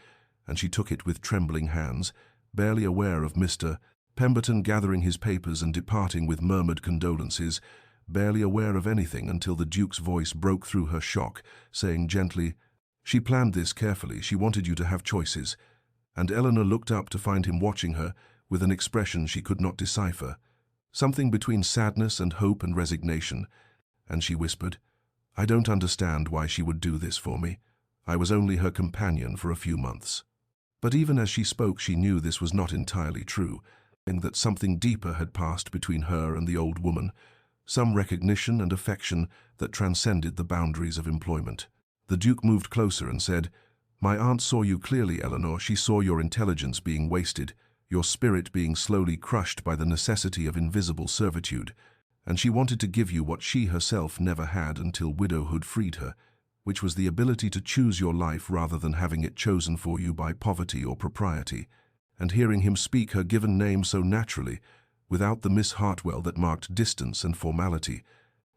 and she took it with trembling hands, barely aware of Mr. Pemberton gathering his papers and departing with murmured condolences, barely aware of anything until the Duke's voice broke through her shock, saying gently, "She planned this carefully. She wanted you to have choices." And Eleanor looked up to find him watching her with an expression she could not decipher, something between sadness and hope and resignation, and she whispered, "I don't understand why she would do this for me. I was only her companion for a few months." But even as she spoke, she knew this was not entirely true, and that something deeper had passed between her and the old woman, some recognition and affection that transcended the boundaries of employment. The Duke moved closer and said, "My aunt saw you clearly, Eleanor. She saw your intelligence being wasted, your spirit being slowly crushed by the necessity of invisible servitude, and she wanted to give you what she herself never had until widowhood freed her, which was the ability to choose your life rather than having it chosen for you by poverty or propriety. And hearing him speak her given name so naturally, without the Miss Hartwell that marked distance and formality,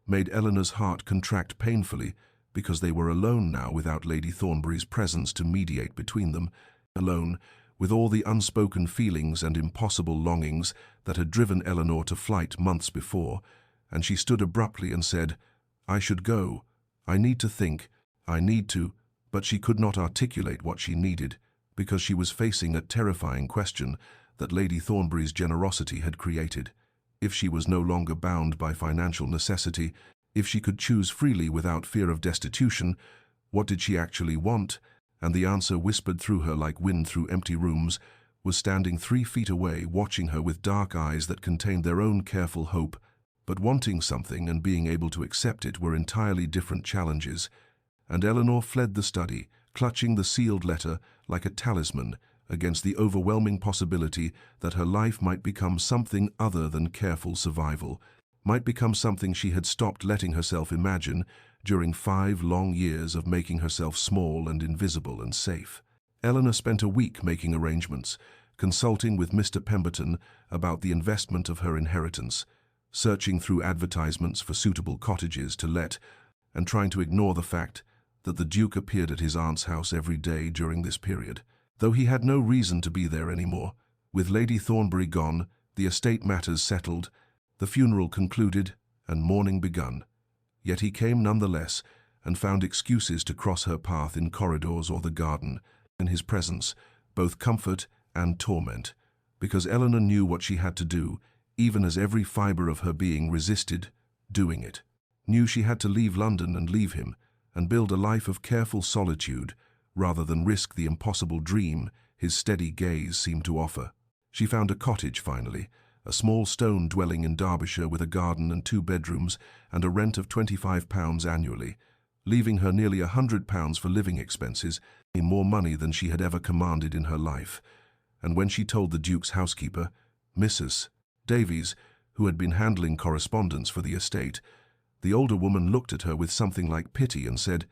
made Eleanor's heart contract painfully, because they were alone now without Lady Thornbury's presence to mediate between them, alone, with all the unspoken feelings and impossible longings that had driven Eleanor to flight months before, and she stood abruptly and said, "I should go. I need to think. I need to," but she could not articulate what she needed, because she was facing a terrifying question that Lady Thornbury's generosity had created. If she was no longer bound by financial necessity, if she could choose freely without fear of destitution, what did she actually want? And the answer, whispered through her like wind through empty rooms, was standing 3 feet away, watching her with dark eyes that contained their own careful hope. But wanting something and being able to accept it were entirely different challenges, and Eleanor fled the study, clutching the sealed letter like a talisman against the overwhelming possibility that her life might become something other than careful survival, might become something she had stopped letting herself imagine during 5 long years of making herself small and invisible and safe. Eleanor spent a week making arrangements, consulting with Mr. Pemberton about the investment of her inheritance, searching through advertisements for suitable cottages to let, and trying to ignore the fact that the Duke appeared at his aunt's house every day during this period, though he had no reason to be there anymore. With Lady Thornbury gone, the estate matters settled, the funeral concluded, and mourning begun. Yet he came nonetheless, and found excuses to cross her path in corridors or the garden, in his presence, both comfort and torment, because Eleanor knew what she had to do, even as every fibre of her being resisted doing it, knew she had to leave London and leave him, and build a life of careful solitude, rather than risk the impossible dream his steady gaze seemed to offer. She found a cottage finally, a small stone dwelling in Derbyshire with a garden and 2 bedrooms and a rent of £25 annually, leaving her nearly £100 for living expenses, more money than she had ever commanded in her life. And when she told the Duke's housekeeper, Mrs. Davies, who had been handling correspondence for the estate, the older woman looked at her with something like pity and said,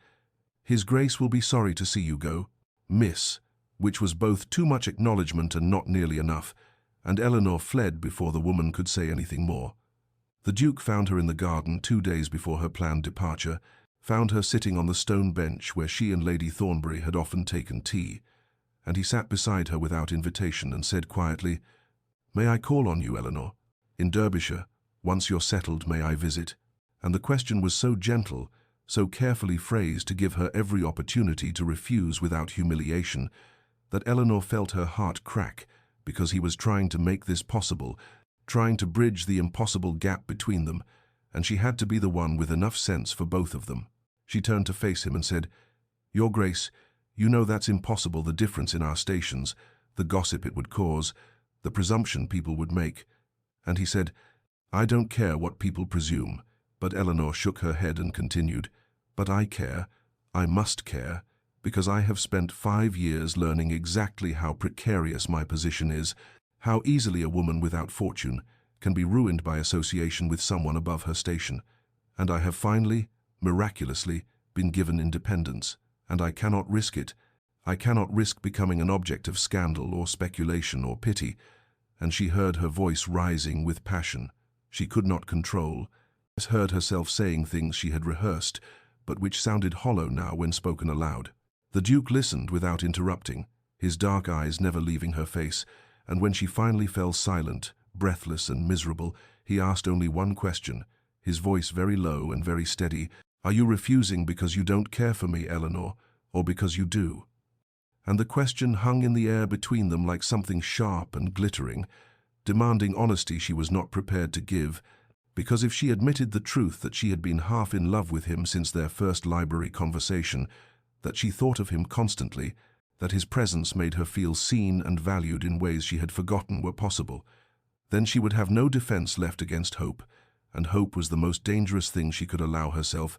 "His Grace will be sorry to see you go, Miss," which was both too much acknowledgement and not nearly enough, and Eleanor fled before the woman could say anything more. The Duke found her in the garden 2 days before her planned departure, found her sitting on the stone bench where she and Lady Thornbury had often taken tea, and he sat beside her without invitation and said quietly, "May I call on you, Eleanor? In Derbyshire, once you're settled, may I visit?" And the question was so gentle, so carefully phrased to give her every opportunity to refuse without humiliation, that Eleanor felt her heart crack, because he was trying to make this possible, trying to bridge the impossible gap between them, and she had to be the one with enough sense for both of them. She turned to face him and said, "Your Grace, you know that's impossible, the difference in our stations, the gossip it would cause, the presumption people would make." And he said, "I don't care what people presume." But Eleanor shook her head and continued, "But I care, I must care, because I have spent 5 years learning exactly how precarious my position is, how easily a woman without fortune can be ruined by association with someone above her station. And I have finally, miraculously, been given independence, and I cannot risk it. I cannot risk becoming an object of scandal or speculation or pity." And she heard her voice rising with passion she could not control, heard herself saying things she had rehearsed, but which sounded hollow now when spoken aloud. The Duke listened without interrupting, his dark eyes never leaving her face, and when she finally fell silent, breathless and miserable, he asked only one question, his voice very low and very steady, "Are you refusing because you don't care for me, Eleanor, or because you do?" And the question hung in the air between them like something sharp and glittering, demanding honesty she was not prepared to give, because if she admitted the truth that she had been half in love with him since their first library conversation, that she thought of him constantly, that his presence made her feel seen and valued in ways she had forgotten were possible, then she would have no defense left against hope, and hope was the most dangerous thing she could allow herself.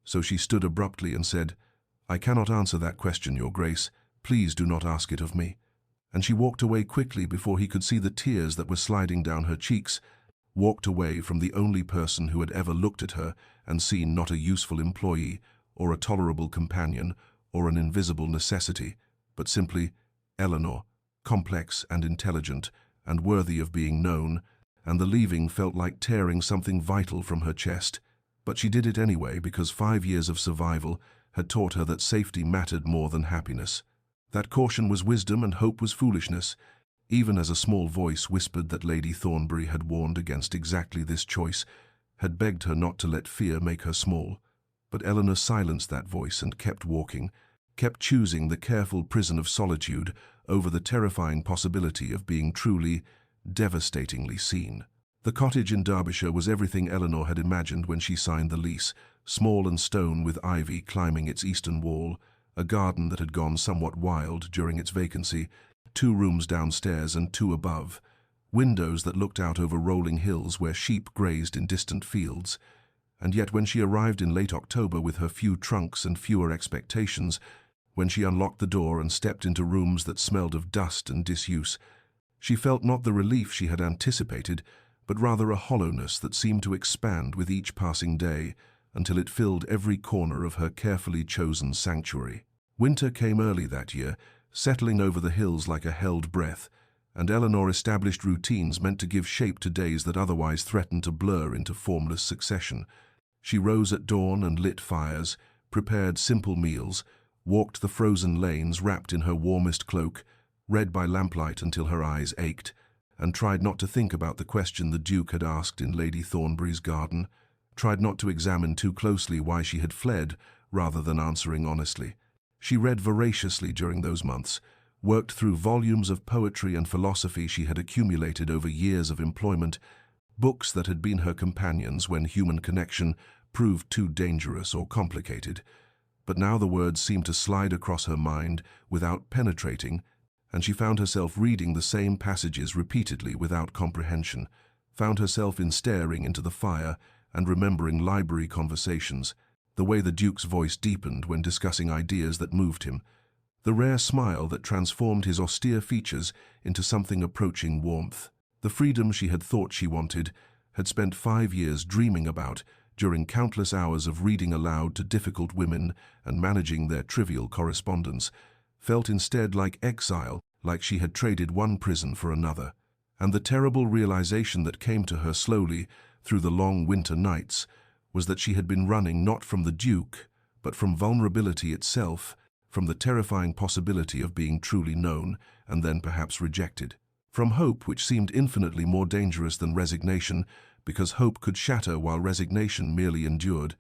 So she stood abruptly and said, "I cannot answer that question, Your Grace. Please do not ask it of me." And she walked away quickly before he could see the tears that were sliding down her cheeks, walked away from the only person who had ever looked at her and seen not a useful employee, or a tolerable companion, or an invisible necessity, but simply Eleanor, complex and intelligent, and worthy of being known, and the leaving felt like tearing something vital from her chest. But she did it anyway because 5 years of survival had taught her that safety mattered more than happiness. That caution was wisdom and hope was foolishness, even as a small voice whispered that Lady Thornbury had warned against exactly this choice, had begged her not to let fear make her small. But Eleanor silenced that voice and kept walking, kept choosing the careful prison of solitude over the terrifying possibility of being truly, devastatingly seen. The cottage in Derbyshire was everything Eleanor had imagined when she signed the lease, small and stone with ivy climbing its eastern wall, a garden that had gone somewhat wild during its vacancy, 2 rooms downstairs and 2 above, windows that looked out over rolling hills where sheep grazed in distant fields. And yet when she arrived in late October with her few trunks and fewer expectations, when she unlocked the door and stepped into rooms that smelled of dust and disuse, she felt not the relief she had anticipated, but rather a hollowness that seemed to expand with each passing day until it filled every corner of her carefully chosen sanctuary. Winter came early that year, settling over the hills like a held breath, and Eleanor established routines meant to give shape to days that otherwise threatened to blur into formless succession. She rose at dawn and lit fires, prepared simple meals, walked the frozen lanes wrapped in her warmest cloak, read by lamplight until her eyes ached, and tried not to think about the question the Duke had asked in Lady Thornbury's garden, tried not to examine too closely why she had fled rather than answering honestly. She read voraciously during those months, worked through volumes of poetry and philosophy she had accumulated over years of employment, books that had been her companions when human connection proved too dangerous or complicated. But now the words seemed to slide across her mind without penetrating, and she found herself reading the same passages repeatedly without comprehension, found herself in staring into the fire and remembering library conversations, the way the Duke's voice deepened when discussing ideas that moved him, the rare smile that transformed his austere features into something approaching warmth. The freedom she had thought she wanted, had spent 5 years dreaming about during countless hours of reading aloud to difficult women and managing their trivial correspondence, felt instead like exile, like she had traded one prison for another. And the terrible realization that came to her slowly through the long winter nights was that she had been running not from the Duke, but from vulnerability itself, from the terrifying possibility of being truly known and then perhaps rejected. From hope, which seemed infinitely more dangerous than resignation, because hope could shatter while resignation merely endured.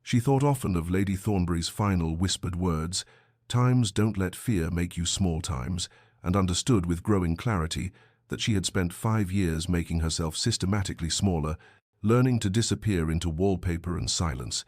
She thought often of Lady Thornbury's final whispered words, "Times don't let fear make you small times," and understood with growing clarity that she had spent 5 years making herself systematically smaller, learning to disappear into wallpaper and silence,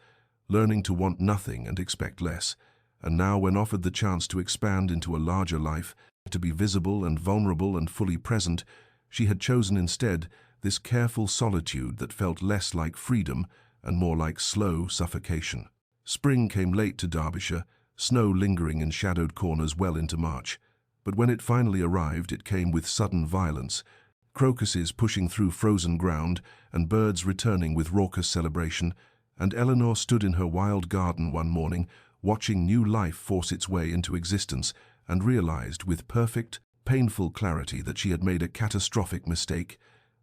learning to want nothing and expect less. And now, when offered the chance to expand into a larger life, to be visible and vulnerable and fully present, she had chosen instead this careful solitude that felt less like freedom and more like slow suffocation. Spring came late to Derbyshire, snow lingering in shadowed corners well into March. But when it finally arrived, it came with sudden violence, crocuses pushing through frozen ground and birds returning with raucous celebration, and Eleanor stood in her wild garden one morning, watching new life force its way into existence, and realized with perfect, painful clarity that she had made a catastrophic mistake,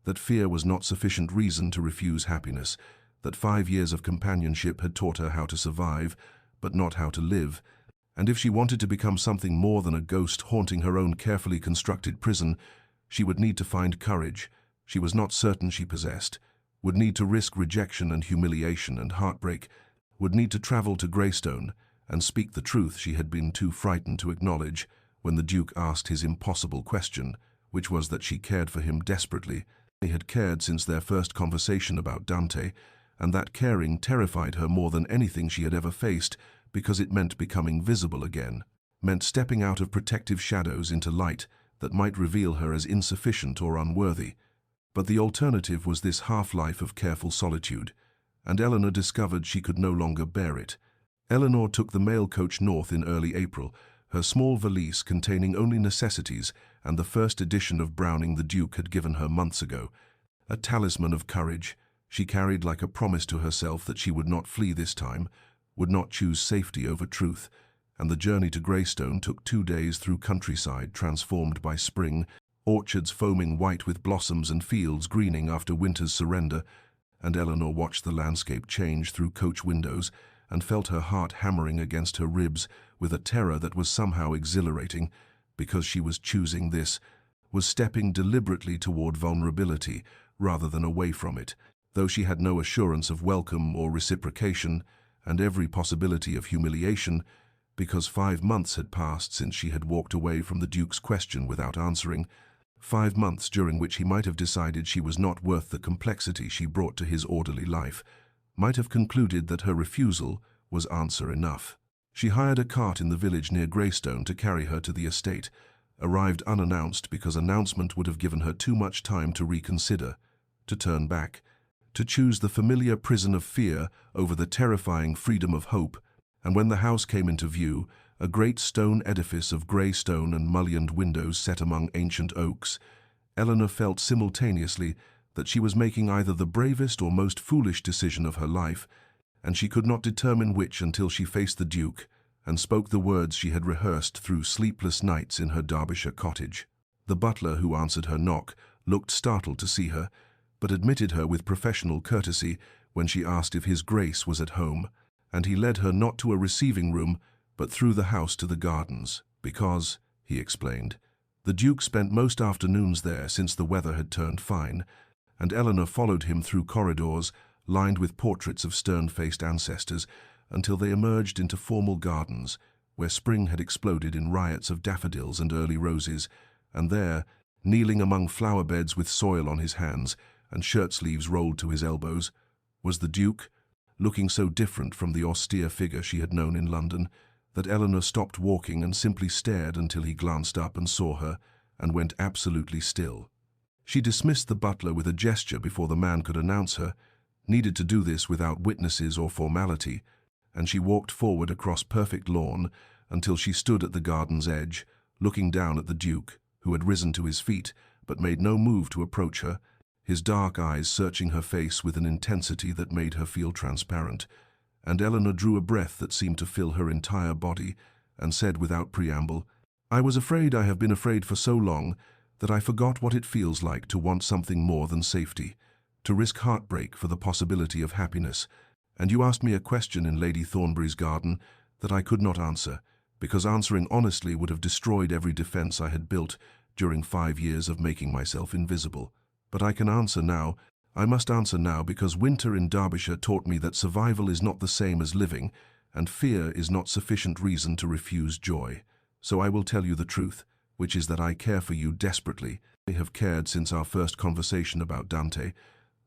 that fear was not sufficient reason to refuse happiness, that 5 years of companionship had taught her how to survive, but not how to live, and if she wanted to become something more than a ghost haunting her own carefully constructed prison, she would need to find courage she was not certain she possessed, would need to risk rejection and humiliation and heartbreak, would need to travel to Greystone and speak the truth she had been too frightened to acknowledge when the Duke asked his impossible question, which was that she cared for him desperately. They had cared since their first conversation about Dante, and that caring terrified her more than anything she had ever faced because it meant becoming visible again, meant stepping out of protective shadows into light that might reveal her as insufficient or unworthy. But the alternative was this half-life of careful solitude, and Eleanor discovered she could no longer bear it. Eleanor took the mail coach north in early April, her small valise containing only necessities and the first edition of Browning the Duke had given her months ago. A talisman of courage she carried like a promise to herself that she would not flee this time, would not choose safety over truth, and the journey to Greystone took 2 days through countryside transformed by spring, orchards foaming white with blossoms and fields greening after winter's surrender, and Eleanor watched the landscape change through coach windows and felt her heart hammering against her ribs with a terror that was somehow exhilarating, because she was choosing this, was stepping deliberately toward vulnerability rather than away from it, though she had no assurance of welcome or reciprocation, and every possibility of humiliation, because 5 months had passed since she had walked away from the Duke's question without answering, 5 months during which he might have decided she was not worth the complexity she brought to his orderly life, might have concluded that her refusal was answer enough. She hired a cart in the village near Greystone to carry her to the estate, arrived unannounced because announcement would have given her too much time to reconsider, to turn back, to choose the familiar prison of fear over the terrifying freedom of hope, and when the house came into view, a great stone edifice of grey stone and mullioned windows set among ancient oaks, Eleanor felt simultaneously that she was making either the bravest or most foolish decision of her life, and she could not determine which until she faced the Duke and spoke the words she had rehearsed through sleepless nights in her Derbyshire cottage. The butler who answered her knock looked startled to see her, but admitted her with professional courtesy when she asked if His Grace was at home, and he led her not to a receiving room, but through the house to the gardens, because, he explained, the Duke spent most afternoons there since the weather had turned fine, and Eleanor followed him through corridors lined with portraits of stern-faced ancestors until they emerged into formal gardens, where spring had exploded in riots of daffodils and early roses, and there, kneeling among flower beds with soil on his hands and shirt-sleeves rolled to his elbows, was the Duke, looking so different from the austere figure she had known in London, that Eleanor stopped walking and simply stared until he glanced up and saw her, and went absolutely still. She dismissed the butler with a gesture before the man could announce her, needed to do this without witnesses or formality, and she walked forward across perfect lawn until she stood at the garden's edge, looking down at the Duke, who had risen to his feet but made no move to approach her, his dark eyes searching her face with an intensity that made her feel transparent, and Eleanor drew a breath that seemed to fill her entire body, and said without preamble, "I was afraid I have been afraid for so long that I forgot what it feels like to want something more than safety, to risk heartbreak for the possibility of happiness, and you asked me a question in Lady Thornbury's garden that I could not answer, because answering honestly would have destroyed every defense I had built during 5 years of making myself invisible. But I can answer now. I must answer now because winter in Derbyshire taught me that survival is not the same as living, and fear is not sufficient reason to refuse joy. So I will tell you the truth, which is that I care for you desperately. I have cared since our first conversation about Dante,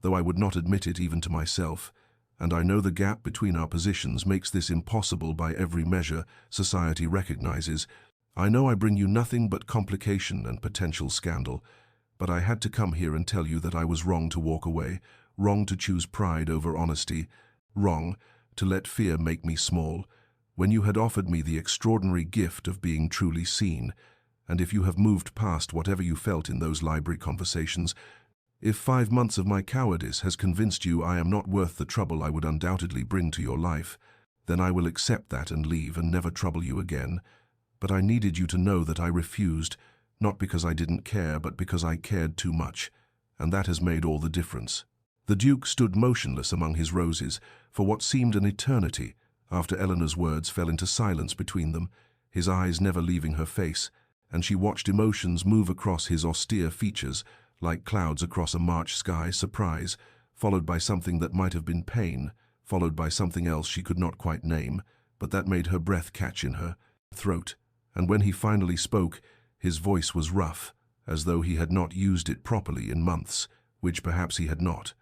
though I would not admit it even to myself, and I know the gap between our positions makes this impossible by every measure society recognizes. I know I bring you nothing but complication and potential scandal, but I had to come here and tell you that I was wrong to walk away, wrong to choose pride over honesty, wrong to let fear make me small, when you had offered me the extraordinary gift of being truly seen, and if you have moved past whatever you felt in those library conversations, if 5 months of my cowardice has convinced you I am not worth the trouble I would undoubtedly bring to your life, then I will accept that and leave and never trouble you again. But I needed you to know that I refused, not because I didn't care, but because I cared too much, and that has made all the difference." The Duke stood motionless among his roses for what seemed an eternity after Eleanor's words fell into silence between them, his eyes never leaving her face, and she watched emotions move across his austere features like clouds across a March sky, surprise, followed by something that might have been pain, followed by something else she could not quite name, but that made her breath catch in her throat, and when he finally spoke, his voice was rough, as though he had not used it properly in months, which perhaps he had not.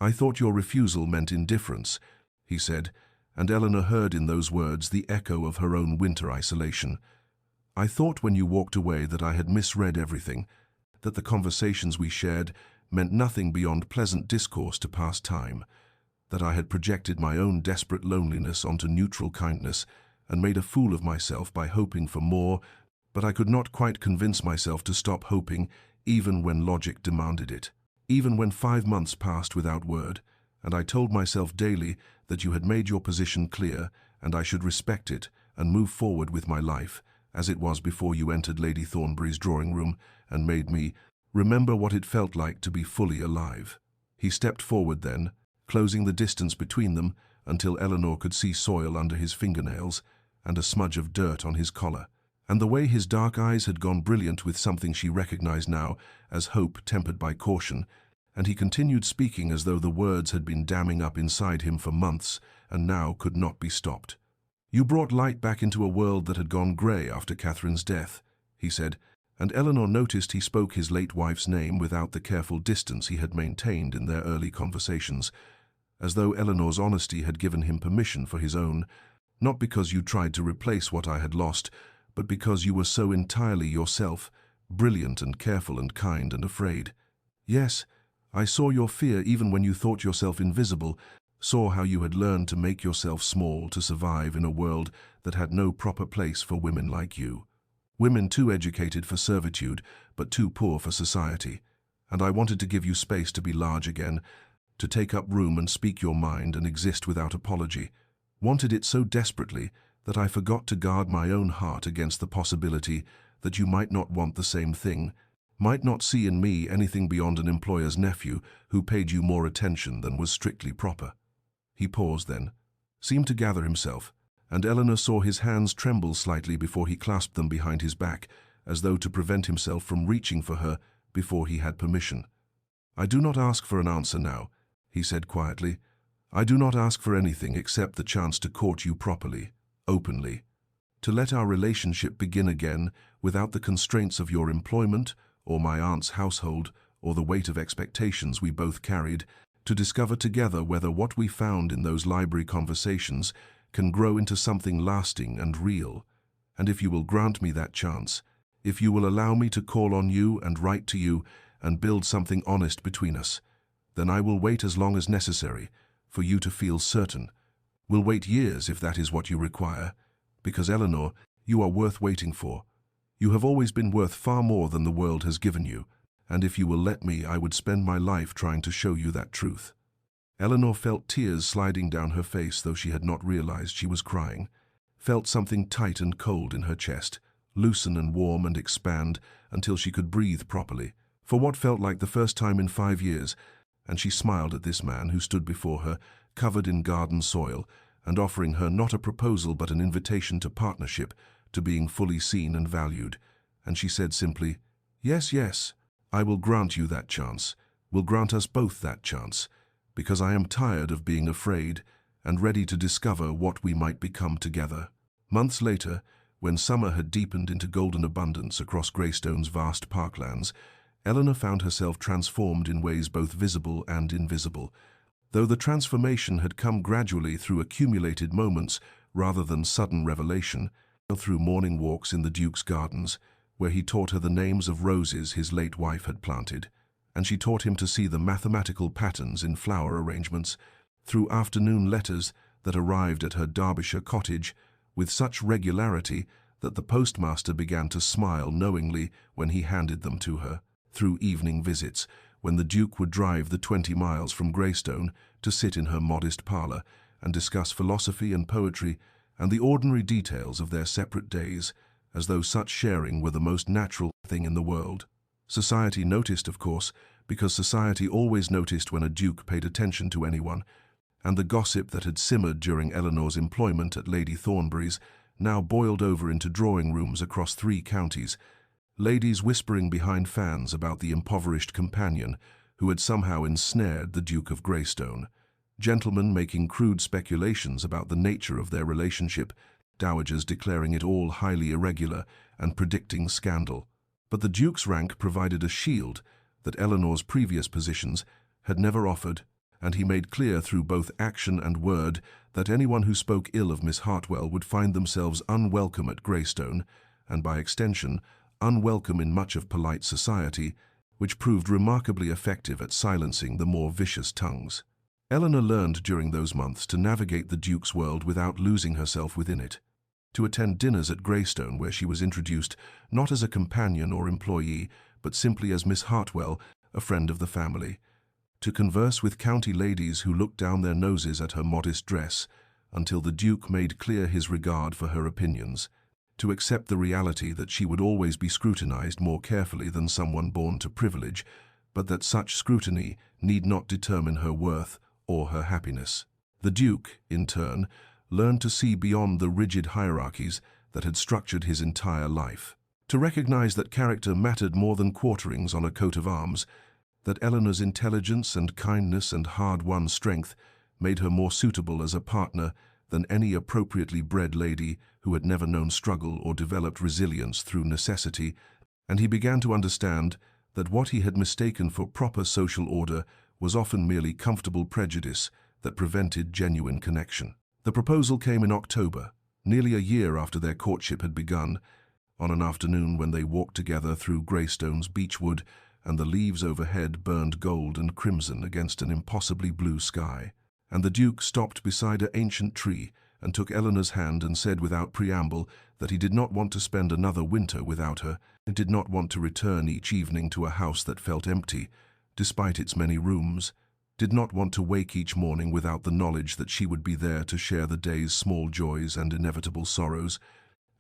"I thought your refusal meant indifference," he said, and Eleanor heard in those words the echo of her own winter isolation. "I thought when you walked away that I had misread everything, that the conversations we shared meant nothing beyond pleasant discourse to pass time, that I had projected my own desperate loneliness onto neutral kindness and made a fool of myself by hoping for more, but I could not quite convince myself to stop hoping even when logic demanded it, even when 5 months passed without word, and I told myself daily that you had made your position clear and I should respect it and move forward with my life, as it was before you entered Lady Thornbury's drawing-room and made me remember what it felt like to be fully alive." He stepped forward then, closing the distance between them until Eleanor could see soil under his fingernails and a smudge of dirt on his collar, and the way his dark eyes had gone brilliant with something she recognized now as hope tempered by caution, and he continued speaking as though the words had been damming up inside him for months and now could not be stopped. "You brought light back into a world that had gone grey after Catherine's death," he said, and Eleanor noticed he spoke his late wife's name without the careful distance he had maintained in their early conversations, as though Eleanor's honesty had given him permission for his own, "not because you tried to replace what I had lost, but because you were so entirely yourself, brilliant and careful and kind and afraid. Yes, I saw your fear even when you thought yourself invisible, saw how you had learned to make yourself small to survive in a world that had no proper place for women like you. Women too educated for servitude, but too poor for society. And I wanted to give you space to be large again, to take up room and speak your mind and exist without apology. Wanted it so desperately that I forgot to guard my own heart against the possibility that you might not want the same thing, might not see in me anything beyond an employer's nephew who paid you more attention than was strictly proper." He paused then, seemed to gather himself, and Eleanor saw his hands tremble slightly before he clasped them behind his back, as though to prevent himself from reaching for her before he had permission. "I do not ask for an answer now," he said quietly. "I do not ask for anything except the chance to court you properly, openly, to let our relationship begin again without the constraints of your employment or my aunt's household or the weight of expectations we both carried, to discover together whether what we found in those library conversations can grow into something lasting and real. And if you will grant me that chance, if you will allow me to call on you and write to you and build something honest between us, then I will wait as long as necessary for you to feel certain. Will wait years if that is what you require, because, Eleanor, you are worth waiting for. You have always been worth far more than the world has given you, and if you will let me, I would spend my life trying to show you that truth." Eleanor felt tears sliding down her face, though she had not realized she was crying, felt something tight and cold in her chest, loosen and warm and expand until she could breathe properly, for what felt like the first time in 5 years, and she smiled at this man who stood before her, covered in garden soil, and offering her not a proposal but an invitation to partnership, to being fully seen and valued, and she said simply, "Yes, yes, I will grant you that chance, will grant us both that chance, because I am tired of being afraid and ready to discover what we might become together." Months later, when summer had deepened into golden abundance across Greystone's vast parklands, Eleanor found herself transformed in ways both visible and invisible, though the transformation had come gradually through accumulated moments rather than sudden revelation, through morning walks in the Duke's gardens, where he taught her the names of roses his late wife had planted, and she taught him to see the mathematical patterns in flower arrangements, through afternoon letters that arrived at her Derbyshire cottage with such regularity that the postmaster began to smile knowingly when he handed them to her, through evening visits, when the Duke would drive the 20 miles from Greystone to sit in her modest parlour and discuss philosophy and poetry and the ordinary details of their separate days, as though such sharing were the most natural thing in the world. Society noticed, of course, because society always noticed when a duke paid attention to anyone, and the gossip that had simmered during Eleanor's employment at Lady Thornbury's now boiled over into drawing rooms across 3 counties, ladies whispering behind fans about the impoverished companion who had somehow ensnared the Duke of Greystone, gentlemen making crude speculations about the nature of their relationship, dowagers declaring it all highly irregular and predicting scandal. But the Duke's rank provided a shield that Eleanor's previous positions had never offered, and he made clear through both action and word that anyone who spoke ill of Miss Hartwell would find themselves unwelcome at Greystone, and by extension, unwelcome in much of polite society, which proved remarkably effective at silencing the more vicious tongues. Eleanor learned during those months to navigate the Duke's world without losing herself within it, to attend dinners at Greystone where she was introduced not as a companion or employee, but simply as Miss Hartwell, a friend of the family, to converse with county ladies who looked down their noses at her modest dress, until the Duke made clear his regard for her opinions, to accept the reality that she would always be scrutinized more carefully than someone born to privilege, but that such scrutiny need not determine her worth or her happiness. The Duke, in turn, learned to see beyond the rigid hierarchies that had structured his entire life, to recognize that character mattered more than quarterings on a coat of arms, that Eleanor's intelligence and kindness and hard-won strength made her more suitable as a partner than any appropriately bred lady who had never known struggle or developed resilience through necessity, and he began to understand that what he had mistaken for proper social order was often merely comfortable prejudice that prevented genuine connection. The proposal came in October, nearly a year after their courtship had begun, on an afternoon when they walked together through Greystone's beechwood and the leaves overhead burned gold and crimson against an impossibly blue sky. And the Duke stopped beside an ancient tree and took Eleanor's hand and said without preamble that he did not want to spend another winter without her, and did not want to return each evening to a house that felt empty, despite its many rooms, did not want to wake each morning without the knowledge that she would be there to share the day's small joys and inevitable sorrows,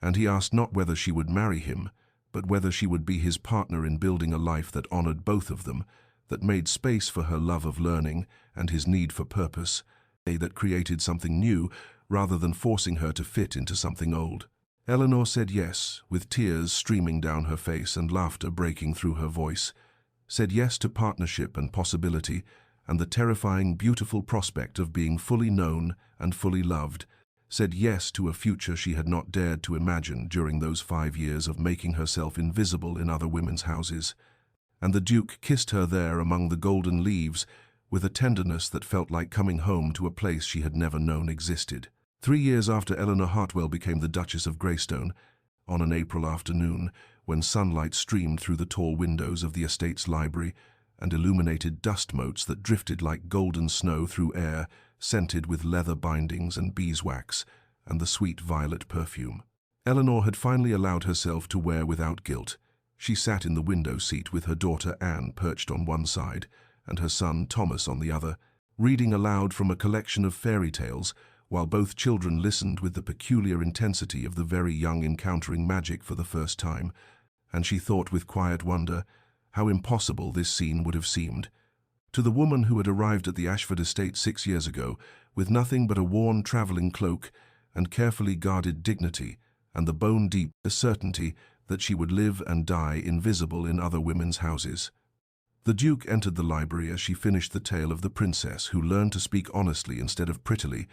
and he asked not whether she would marry him, but whether she would be his partner in building a life that honored both of them, that made space for her love of learning and his need for purpose, that created something new rather than forcing her to fit into something old. Eleanor said yes, with tears streaming down her face and laughter breaking through her voice, said yes to partnership and possibility and the terrifying, beautiful prospect of being fully known and fully loved, said yes to a future she had not dared to imagine during those 5 years of making herself invisible in other women's houses. And the Duke kissed her there among the golden leaves with a tenderness that felt like coming home to a place she had never known existed. 3 years after Eleanor Hartwell became the Duchess of Greystone, on an April afternoon, when sunlight streamed through the tall windows of the estate's library and illuminated dust motes that drifted like golden snow through air, scented with leather bindings and beeswax and the sweet violet perfume. Eleanor had finally allowed herself to wear without guilt. She sat in the window seat with her daughter Anne perched on one side and her son Thomas on the other, reading aloud from a collection of fairy tales, while both children listened with the peculiar intensity of the very young encountering magic for the first time, and she thought with quiet wonder how impossible this scene would have seemed. To the woman who had arrived at the Ashford estate 6 years ago, with nothing but a worn travelling cloak and carefully guarded dignity, and the bone-deep certainty that she would live and die invisible in other women's houses. The Duke entered the library as she finished the tale of the princess who learned to speak honestly instead of prettily,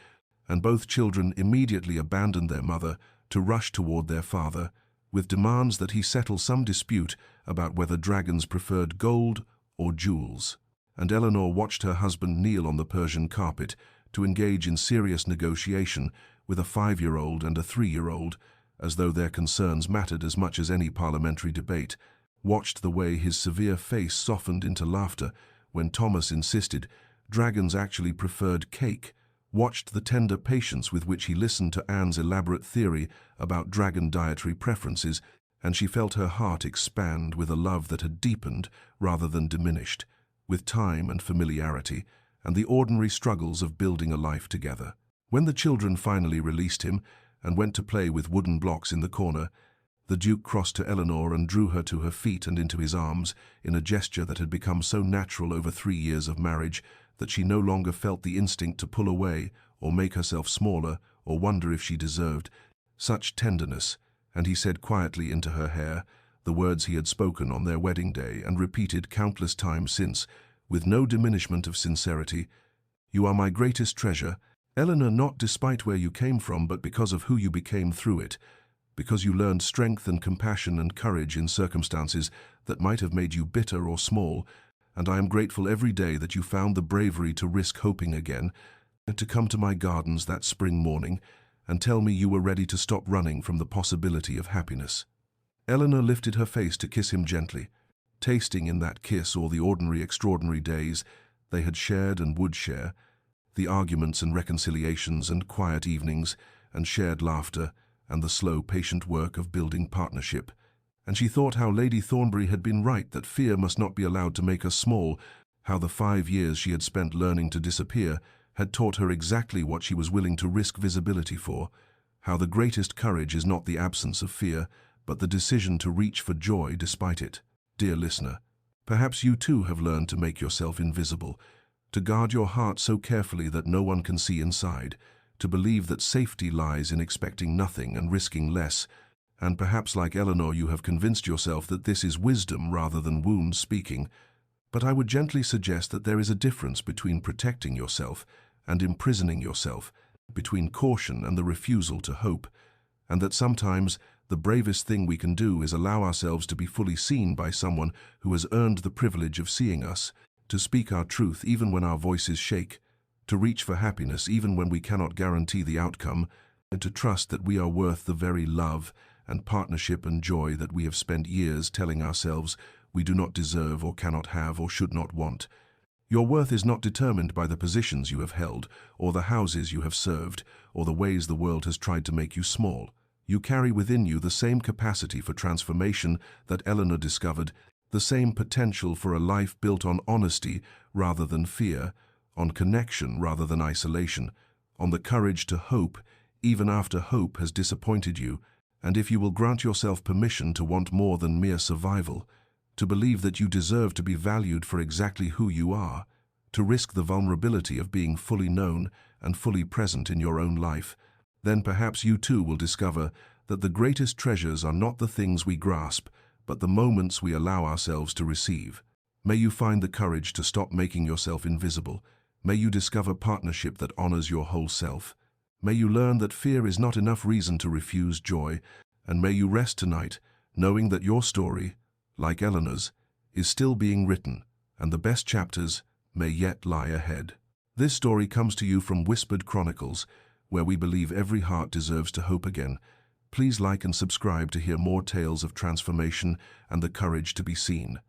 and both children immediately abandoned their mother to rush toward their father, with demands that he settle some dispute about whether dragons preferred gold or jewels. And Eleanor watched her husband kneel on the Persian carpet to engage in serious negotiation with a 5-year-old and a 3-year-old, as though their concerns mattered as much as any parliamentary debate, watched the way his severe face softened into laughter when Thomas insisted dragons actually preferred cake, watched the tender patience with which he listened to Anne's elaborate theory about dragon dietary preferences, and she felt her heart expand with a love that had deepened rather than diminished, with time and familiarity, and the ordinary struggles of building a life together. When the children finally released him and went to play with wooden blocks in the corner, the Duke crossed to Eleanor and drew her to her feet and into his arms in a gesture that had become so natural over 3 years of marriage that she no longer felt the instinct to pull away or make herself smaller or wonder if she deserved such tenderness, and he said quietly into her hair the words he had spoken on their wedding day and repeated countless times since, with no diminishment of sincerity, "You are my greatest treasure, Eleanor, not despite where you came from, but because of who you became through it, because you learned strength and compassion and courage in circumstances that might have made you bitter or small, and I am grateful every day that you found the bravery to risk hoping again, and to come to my gardens that spring morning and tell me you were ready to stop running from the possibility of happiness." Eleanor lifted her face to kiss him gently, tasting in that kiss all the ordinary extraordinary days they had shared and would share, the arguments and reconciliations and quiet evenings and shared laughter and the slow, patient work of building partnership. And she thought how Lady Thornbury had been right that fear must not be allowed to make her small, how the 5 years she had spent learning to disappear had taught her exactly what she was willing to risk visibility for, how the greatest courage is not the absence of fear, but the decision to reach for joy despite it. Dear listener, perhaps you too have learned to make yourself invisible, to guard your heart so carefully that no one can see inside, to believe that safety lies in expecting nothing and risking less, and perhaps like Eleanor you have convinced yourself that this is wisdom rather than wounds speaking. But I would gently suggest that there is a difference between protecting yourself and imprisoning yourself, between caution and the refusal to hope, and that sometimes the bravest thing we can do is allow ourselves to be fully seen by someone who has earned the privilege of seeing us, to speak our truth even when our voices shake, to reach for happiness even when we cannot guarantee the outcome, and to trust that we are worth the very love and partnership and joy that we have spent years telling ourselves we do not deserve or cannot have or should not want. Your worth is not determined by the positions you have held, or the houses you have served, or the ways the world has tried to make you small. You carry within you the same capacity for transformation that Eleanor discovered, the same potential for a life built on honesty rather than fear, on connection rather than isolation, on the courage to hope even after hope has disappointed you, and if you will grant yourself permission to want more than mere survival, to believe that you deserve to be valued for exactly who you are, to risk the vulnerability of being fully known and fully present in your own life, then perhaps you too will discover that the greatest treasures are not the things we grasp, but the moments we allow ourselves to receive. May you find the courage to stop making yourself invisible. May you discover partnership that honors your whole self. May you learn that fear is not enough reason to refuse joy, and may you rest tonight knowing that your story, like Eleanor's, is still being written, and the best chapters may yet lie ahead. This story comes to you from Whispered Chronicles, where we believe every heart deserves to hope again. Please like and subscribe to hear more tales of transformation and the courage to be seen.